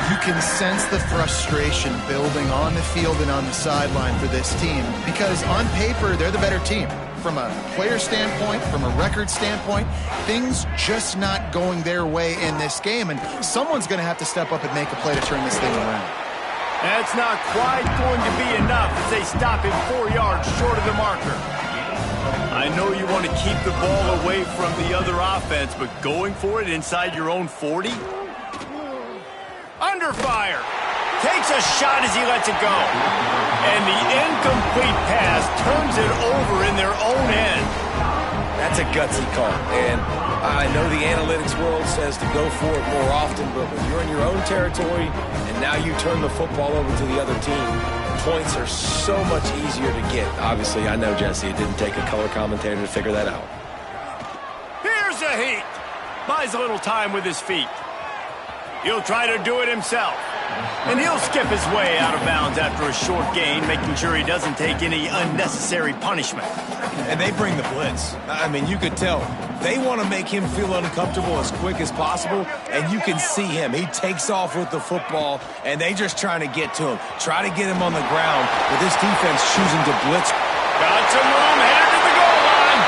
You can sense the frustration building on the field and on the sideline for this team because on paper, they're the better team. From a player standpoint, from a record standpoint, things just not going their way in this game, and someone's going to have to step up and make a play to turn this thing around. That's not quite going to be enough as they stop him 4 yards short of the marker. I know you want to keep the ball away from the other offense, but going for it inside your own 40? Under fire. Takes a shot as he lets it go. And the incomplete pass turns it over in their own end. That's a gutsy call. And I know the analytics world says to go for it more often, but when you're in your own territory and now you turn the football over to the other team, points are so much easier to get. Obviously, I know, Jesse, it didn't take a color commentator to figure that out. Here's a heat. Buys a little time with his feet. He'll try to do it himself. And he'll skip his way out of bounds after a short gain, making sure he doesn't take any unnecessary punishment. And they bring the blitz. I mean, you could tell. They want to make him feel uncomfortable as quick as possible, and you can see him. He takes off with the football, and they just trying to get to him. Try to get him on the ground, but this defense choosing to blitz. Got some room, headed to the goal line.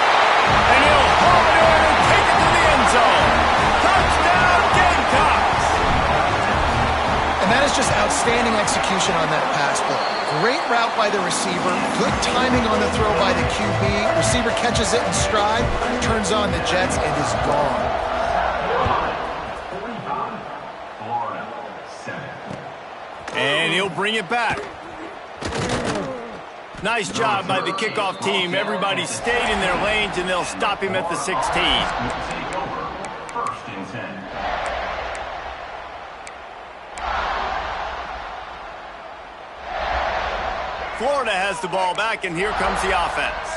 And he'll haul it in and take it to the end zone. Touchdown, Gamecocks! And that is just outstanding execution on that pass play. Great route by the receiver, good timing on the throw by the QB. Receiver catches it in stride, turns on the jets, and is gone. And he'll bring it back. Nice job by the kickoff team. Everybody stayed in their lanes, and they'll stop him at the 16. First and 10. Florida has the ball back, and here comes the offense.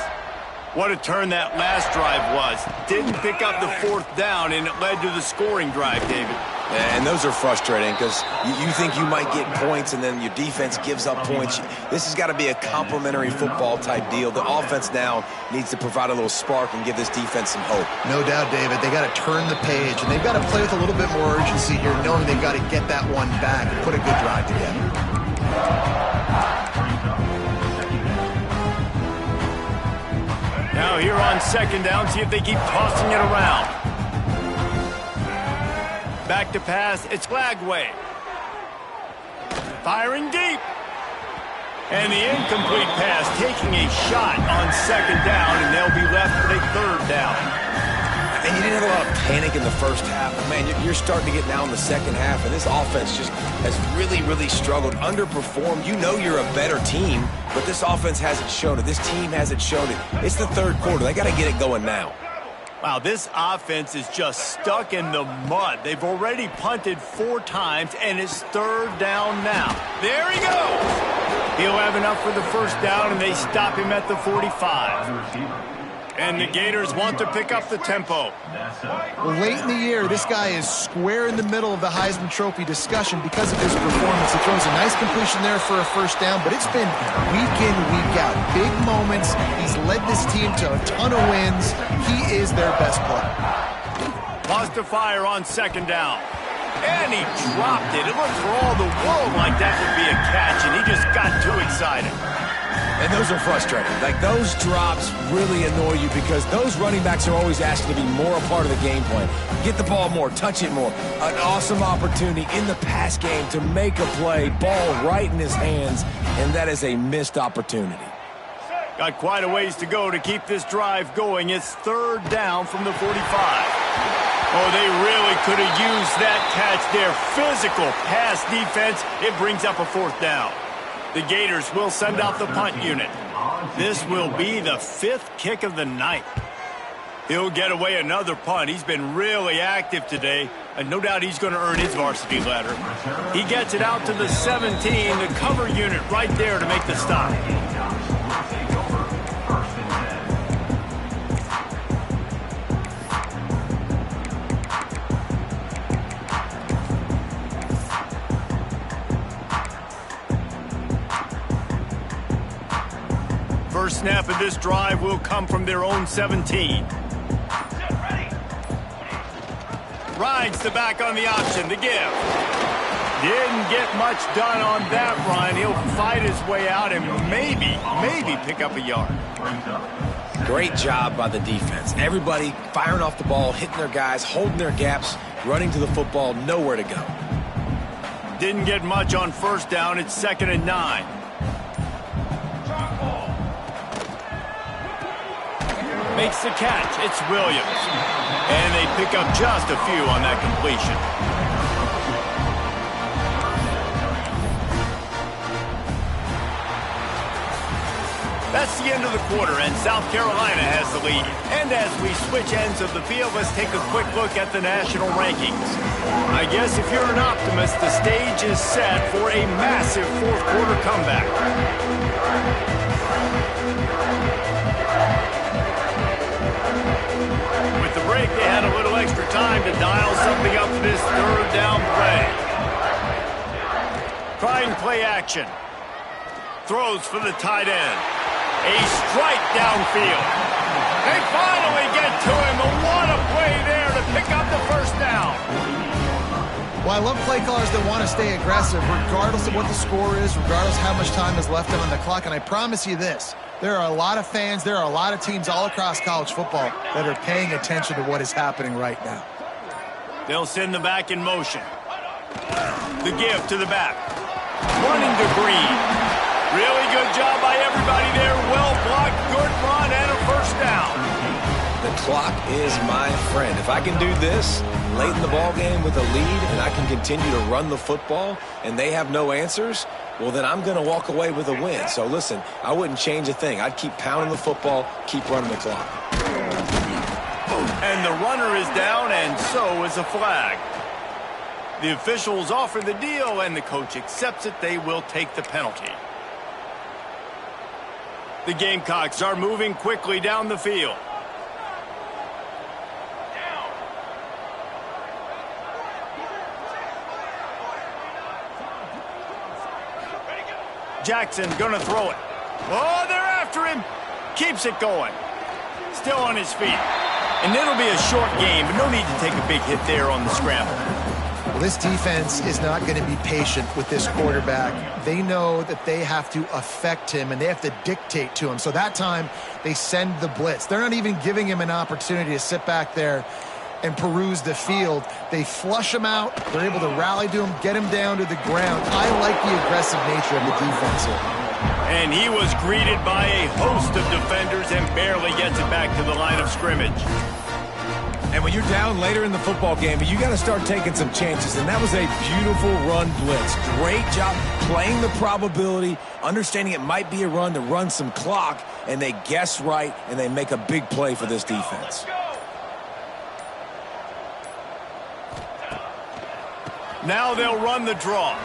What a turn that last drive was. Didn't pick up the fourth down, and it led to the scoring drive, David. And those are frustrating because you think you might get points and then your defense gives up points. This has got to be a complementary football type deal. The offense now needs to provide a little spark and give this defense some hope. No doubt, David. They got to turn the page, and they've got to play with a little bit more urgency here, knowing they've got to get that one back and put a good drive together. Now here on second down, see if they keep tossing it around. Back to pass, it's Glagway. Firing deep. And the incomplete pass, taking a shot on second down, and they'll be left with a third down. And you didn't have a lot of panic in the first half. But man, you're starting to get now in the second half, and this offense just has really struggled, underperformed. You know you're a better team, but this offense hasn't shown it. This team hasn't shown it. It's the third quarter. They got to get it going now. Wow, this offense is just stuck in the mud. They've already punted 4 times, and it's third down now. There he goes. He'll have enough for the first down, and they stop him at the 45. And the Gators want to pick up the tempo. Well, late in the year, this guy is square in the middle of the Heisman Trophy discussion because of his performance. He throws a nice completion there for a first down, but it's been week in, week out. Big moments. He's led this team to a ton of wins. He is their best player. Lost to fire on second down. And he dropped it. It looked for all the world like that would be a catch, and he just got too excited. And those are frustrating. Like, those drops really annoy you because those running backs are always asking to be more a part of the game plan. Get the ball more, touch it more. An awesome opportunity in the pass game to make a play, ball right in his hands, and that is a missed opportunity. Got quite a ways to go to keep this drive going. It's third down from the 45. Oh, they really could have used that catch there. Physical pass defense. It brings up a fourth down. The Gators will send out the punt unit. This will be the 5th kick of the night. He'll get away another punt. He's been really active today, and no doubt he's going to earn his varsity letter. He gets it out to the 17, the cover unit right there to make the stop. First snap of this drive will come from their own 17. Rides the back on the option to give. Didn't get much done on that run. He'll fight his way out and maybe pick up a yard. Great job by the defense. Everybody firing off the ball, hitting their guys, holding their gaps, running to the football, nowhere to go. Didn't get much on first down. It's 2nd and 9. Makes the catch. It's Williams. And they pick up just a few on that completion. That's the end of the quarter, and South Carolina has the lead. And as we switch ends of the field, let's take a quick look at the national rankings. I guess if you're an optimist, the stage is set for a massive fourth quarter comeback. With the break, they had a little extra time to dial something up for this third down play. Trying play action. Throws for the tight end. A strike downfield. They finally get to him. What a play there to pick up the first down. Well, I love play callers that want to stay aggressive regardless of what the score is, regardless of how much time is left on the clock. And I promise you this, there are a lot of fans, there are a lot of teams all across college football that are paying attention to what is happening right now. They'll send the back in motion. The give to the back. Running to Green. Really good job by everybody there. Well blocked, good run, and a first down. The clock is my friend. If I can do this late in the ball game with a lead and I can continue to run the football and they have no answers, well, then I'm going to walk away with a win. So, listen, I wouldn't change a thing. I'd keep pounding the football, keep running the clock. And the runner is down, and so is a flag. The officials offer the deal, and the coach accepts it. They will take the penalty. The Gamecocks are moving quickly down the field. Jackson gonna throw it. Oh, they're after him. Keeps it going. Still on his feet. And it'll be a short game, but no need to take a big hit there on the scramble. Well, this defense is not going to be patient with this quarterback. They know that they have to affect him, and they have to dictate to him. So that time, they send the blitz. They're not even giving him an opportunity to sit back there and peruse the field. They flush him out. They're able to rally to him, get him down to the ground. I like the aggressive nature of the defense here. And he was greeted by a host of defenders and barely gets it back to the line of scrimmage. And when you're down later in the football game, you got to start taking some chances. And that was a beautiful run blitz. Great job playing the probability, understanding it might be a run to run some clock, and they guess right, and they make a big play for this defense. Now they'll run the draw.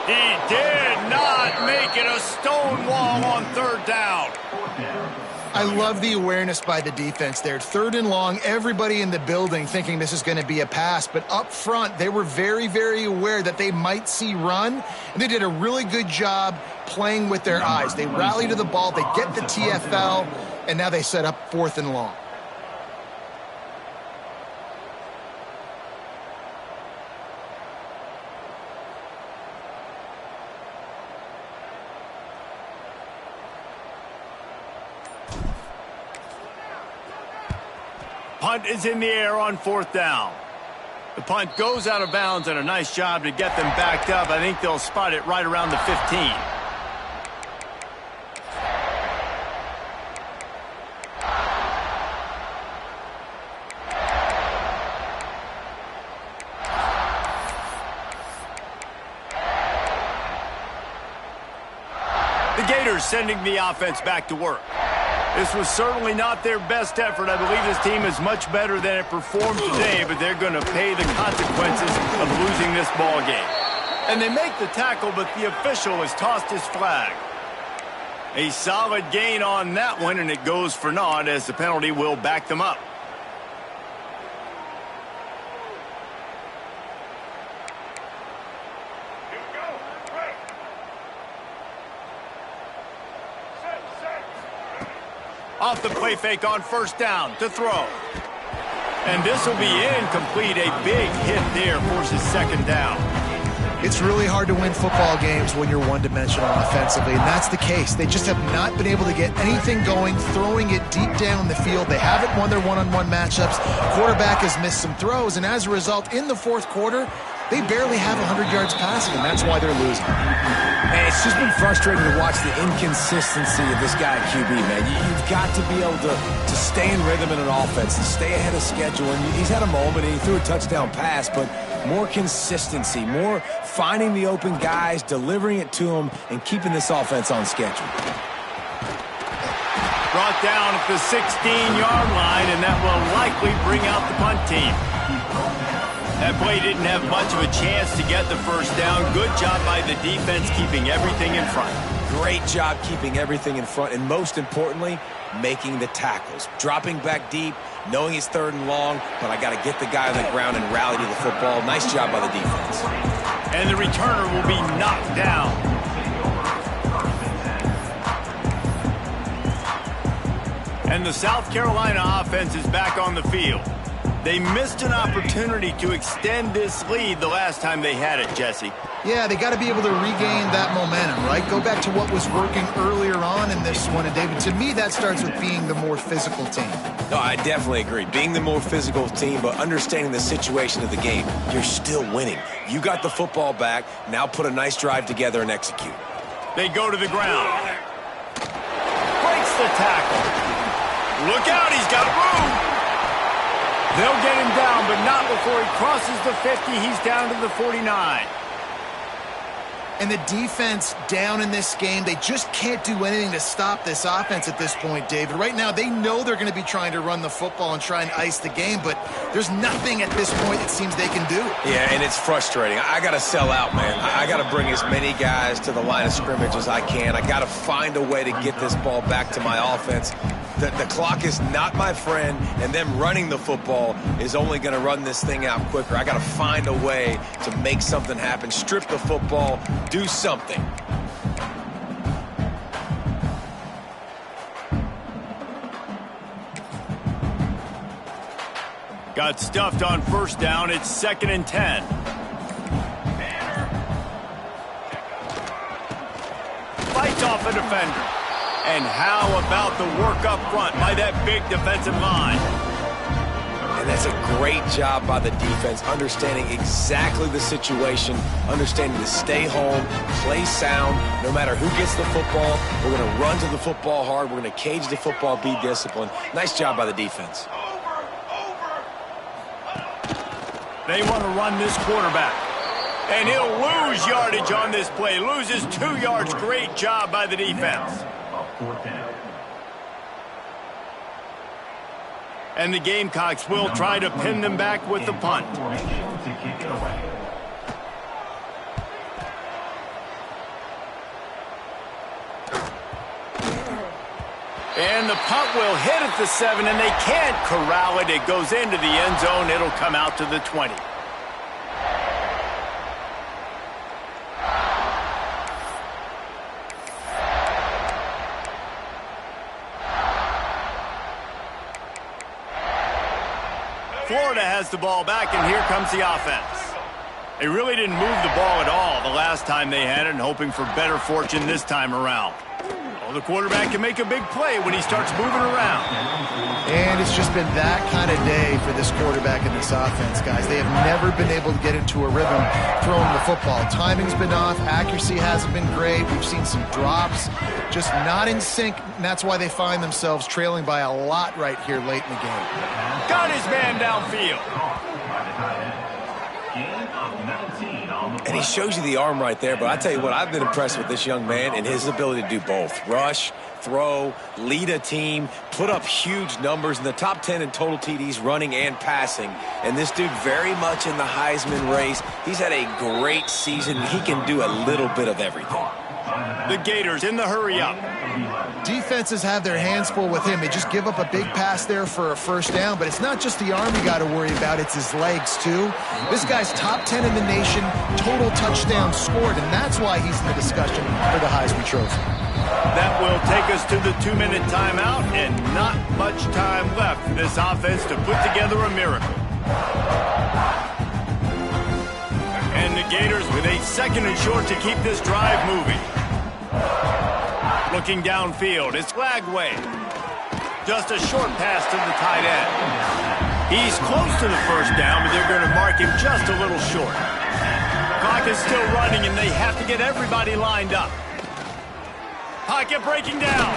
He did not make it a stone wall on third down. I love the awareness by the defense there. Third and long, everybody in the building thinking this is going to be a pass. But up front, they were very, very aware that they might see run. And they did a really good job playing with their eyes. They rally to the ball, they get the TFL, and now they set up fourth and long. Punt is in the air on fourth down. The punt goes out of bounds, and a nice job to get them backed up. I think they'll spot it right around the 15. The Gators sending the offense back to work. This was certainly not their best effort. I believe this team is much better than it performed today, but they're going to pay the consequences of losing this ball game. And they make the tackle, but the official has tossed his flag. A solid gain on that one, and it goes for naught as the penalty will back them up. Off the play fake on first down to throw. And this will be incomplete. A big hit there forces second down. It's really hard to win football games when you're one-dimensional offensively, and that's the case. They just have not been able to get anything going, throwing it deep down the field. They haven't won their one-on-one matchups. Quarterback has missed some throws, and as a result, in the fourth quarter, they barely have 100 yards passing, and that's why they're losing. And it's just been frustrating to watch the inconsistency of this guy at QB, man. You've got to be able to stay in rhythm in an offense and stay ahead of schedule. And he's had a moment, and he threw a touchdown pass, but more consistency, more finding the open guys, delivering it to them, and keeping this offense on schedule. Brought down at the 16-yard line, and that will likely bring out the punt team. That play didn't have much of a chance to get the first down. Good job by the defense keeping everything in front. Great job keeping everything in front, and most importantly, making the tackles. Dropping back deep, knowing it's 3rd and long, but I got to get the guy on the ground and rally to the football. Nice job by the defense. And the returner will be knocked down. And the South Carolina offense is back on the field. They missed an opportunity to extend this lead the last time they had it, Jesse. Yeah, they got to be able to regain that momentum, right? Go back to what was working earlier on in this one. And, David, to me, that starts with being the more physical team. No, I definitely agree. Being the more physical team, but understanding the situation of the game. You're still winning. You got the football back. Now put a nice drive together and execute. They go to the ground. Breaks the tackle. Look out, he's got room. They'll get him down, but not before he crosses the 50. He's down to the 49. And the defense down in this game, they just can't do anything to stop this offense at this point, David. Right now, they know they're going to be trying to run the football and try and ice the game, but there's nothing at this point it seems they can do. Yeah, and it's frustrating. I got to sell out, man. I got to bring as many guys to the line of scrimmage as I can. I got to find a way to get this ball back to my offense. The clock is not my friend, and them running the football is only going to run this thing out quicker. I got to find a way to make something happen, strip the football, do something. Got stuffed on 1st down. It's 2nd and 10. Fights off a defender. And how about the work up front by that big defensive line? And that's a great job by the defense, understanding exactly the situation, understanding to stay home, play sound, no matter who gets the football. We're going to run to the football hard. We're going to cage the football, be disciplined. Nice job by the defense. They want to run this quarterback. And he'll lose yardage on this play. Loses 2 yards. Great job by the defense. And the Gamecocks will try to pin them back with the punt. And the punt will hit at the 7, and they can't corral it. It goes into the end zone. It'll come out to the 20. Florida has the ball back, and here comes the offense. They really didn't move the ball at all the last time they had it, and hoping for better fortune this time around. Well, the quarterback can make a big play when he starts moving around. And it's just been that kind of day for this quarterback and this offense, guys. They have never been able to get into a rhythm throwing the football. Timing's been off. Accuracy hasn't been great. We've seen some drops. Just not in sync, and that's why they find themselves trailing by a lot right here late in the game. Got his man downfield. And he shows you the arm right there, but I tell you what, I've been impressed with this young man and his ability to do both. Rush, throw, lead a team, put up huge numbers in the top 10 in total TDs, running and passing. And this dude very much in the Heisman race. He's had a great season. He can do a little bit of everything. The Gators in the hurry-up. Defenses have their hands full with him. They just give up a big pass there for a 1st down, but it's not just the arm you got to worry about, it's his legs too. This guy's top 10 in the nation, total touchdowns scored, and that's why he's in the discussion for the Heisman Trophy. That will take us to the 2-minute timeout, and not much time left for this offense to put together a miracle. And the Gators with a 2nd and short to keep this drive moving. Looking downfield, it's Lagway. Just a short pass to the tight end. He's close to the 1st down, but they're going to mark him just a little short. Clock is still running, and they have to get everybody lined up. Pocket breaking down.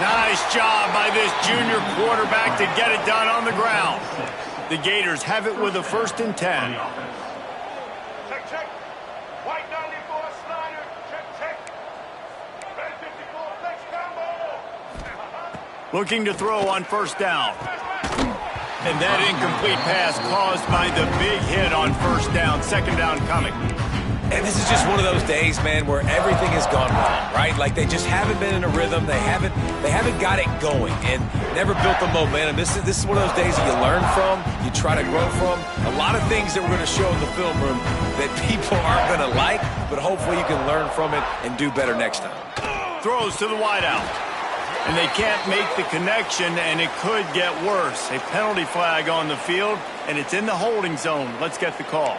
Nice job by this junior quarterback to get it done on the ground. The Gators have it with a 1st and 10. Check. White 94, Snyder. Check. Red 54, flex combo. Looking to throw on 1st down. And that incomplete pass caused by the big hit on 1st down. 2nd down coming. And this is just one of those days, man, where everything has gone wrong, right? Like they just haven't been in a rhythm. They haven't got it going and never built the momentum. This is one of those days that you learn from, you try to grow from. A lot of things that we're going to show in the film room that people aren't going to like, but hopefully you can learn from it and do better next time. Throws to the wideout. And they can't make the connection, and it could get worse. A penalty flag on the field, and it's in the holding zone. Let's get the call.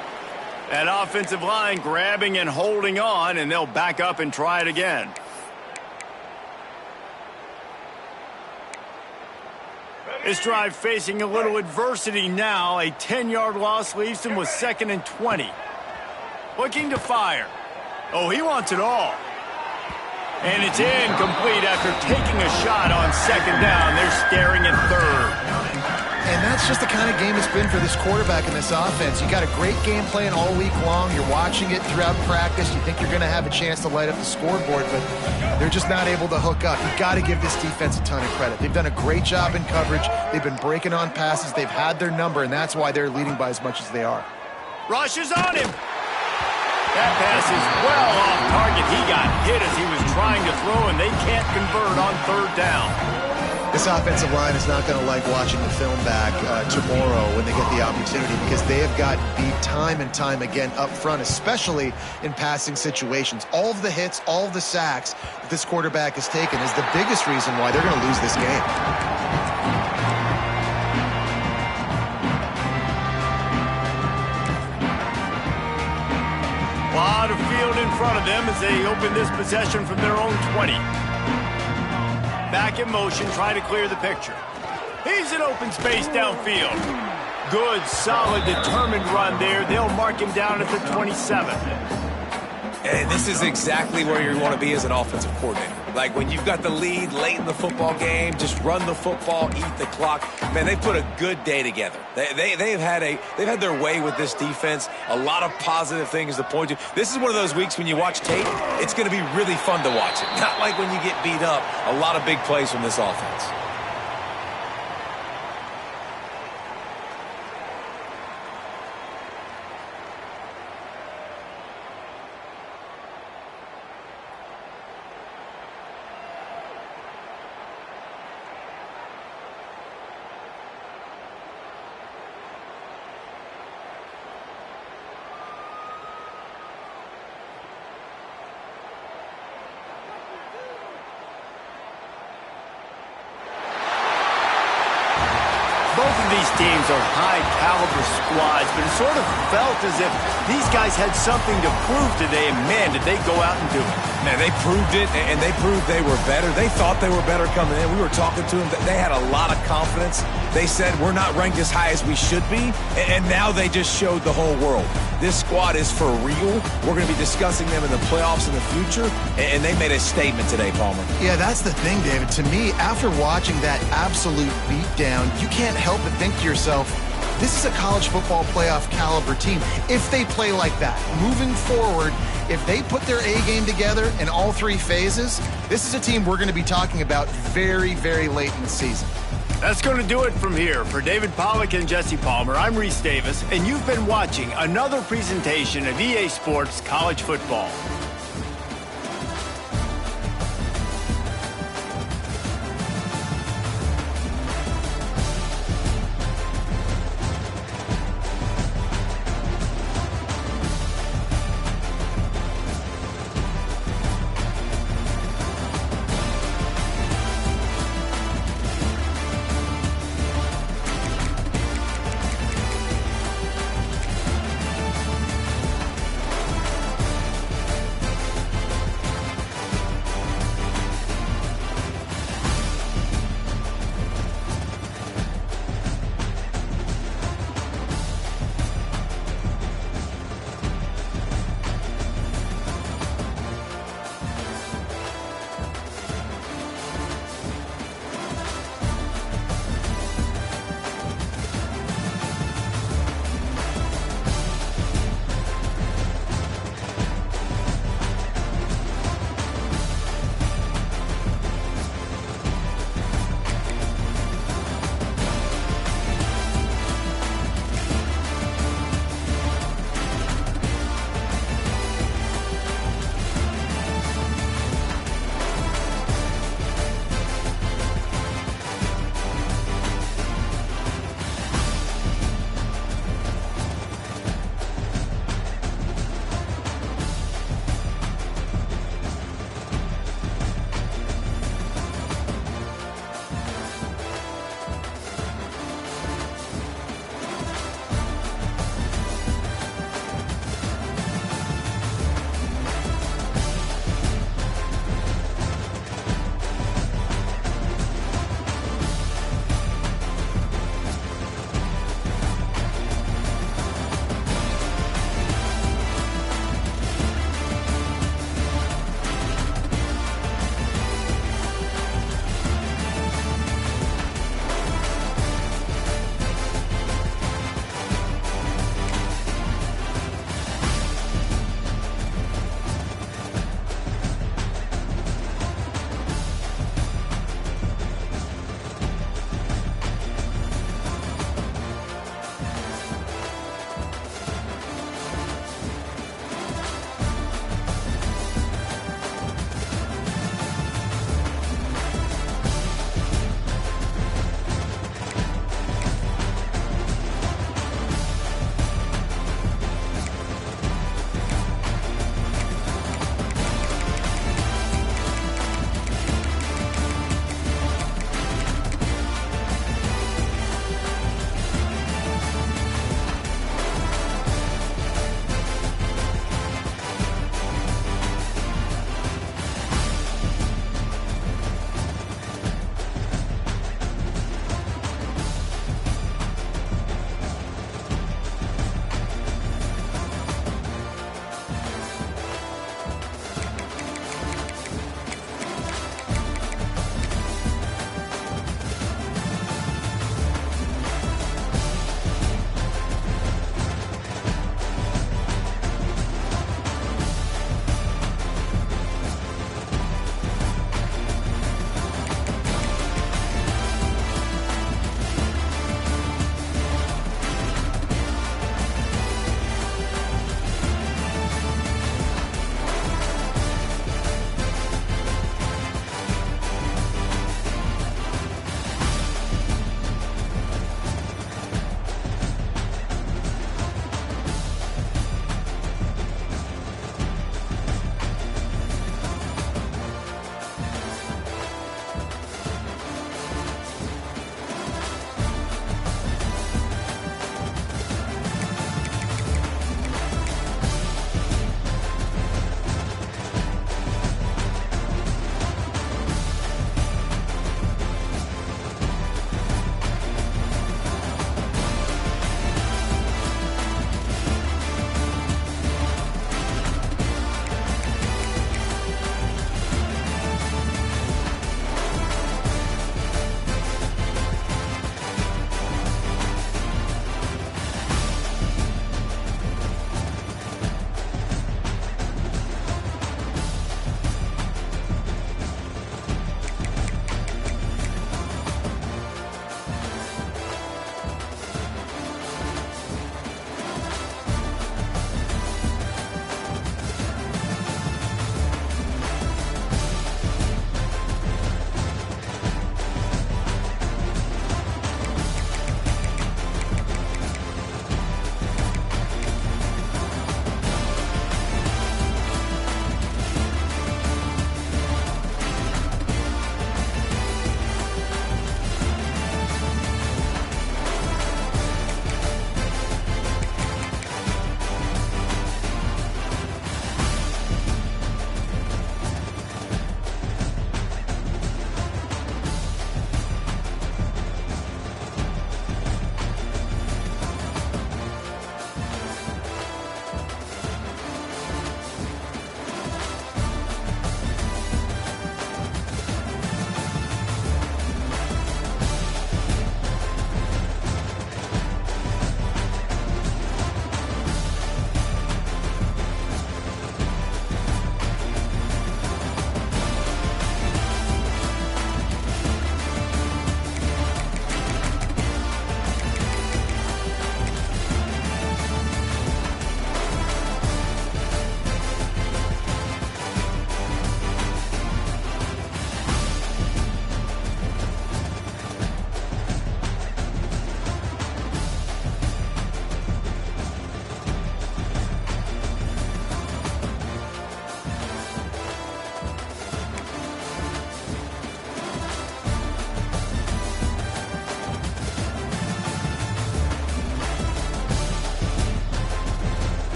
That offensive line grabbing and holding on, and they'll back up and try it again. This drive facing a little adversity now. A 10-yard loss leaves them with 2nd and 20. Looking to fire. Oh, he wants it all. And it's incomplete after taking a shot on 2nd down. They're staring at 3rd. And that's just the kind of game it's been for this quarterback in this offense. You got a great game plan all week long. You're watching it throughout practice. You think you're going to have a chance to light up the scoreboard, but they're just not able to hook up. You've got to give this defense a ton of credit. They've done a great job in coverage. They've been breaking on passes. They've had their number, and that's why they're leading by as much as they are. Rush is on him. That pass is well off target. He got hit as he was trying to throw, and they can't convert on 3rd down. This offensive line is not going to like watching the film back tomorrow when they get the opportunity, because they have gotten beat time and time again up front, especially in passing situations. All of the hits, all of the sacks that this quarterback has taken is the biggest reason why they're going to lose this game. A lot of field in front of them as they open this possession from their own 20. Back in motion, trying to clear the picture. He's in open space downfield. Good, solid, determined run there. They'll mark him down at the 27. And this is exactly where you want to be as an offensive coordinator. Like when you've got the lead late in the football game, just run the football, eat the clock. Man, they put a good day together. They've had their way with this defense. A lot of positive things to point to. This is one of those weeks when you watch tape, it's going to be really fun to watch it. Not like when you get beat up. A lot of big plays from this offense. Both of these teams are high-caliber squads, but it sort of felt as if these guys had something to prove today, and man, did they go out and do it. Man, they proved it, and they proved they were better. They thought they were better coming in. We were talking to them. They had a lot of confidence. They said, we're not ranked as high as we should be, and now they just showed the whole world. This squad is for real. We're going to be discussing them in the playoffs in the future, and they made a statement today, Palmer. Yeah, that's the thing, David. To me, after watching that absolute beatdown, you can't help but think to yourself, this is a college football playoff caliber team. If they play like that, moving forward, if they put their A game together in all 3 phases, this is a team we're going to be talking about very, very late in the season. That's going to do it from here. For David Pollack and Jesse Palmer, I'm Reese Davis, and you've been watching another presentation of EA Sports College Football.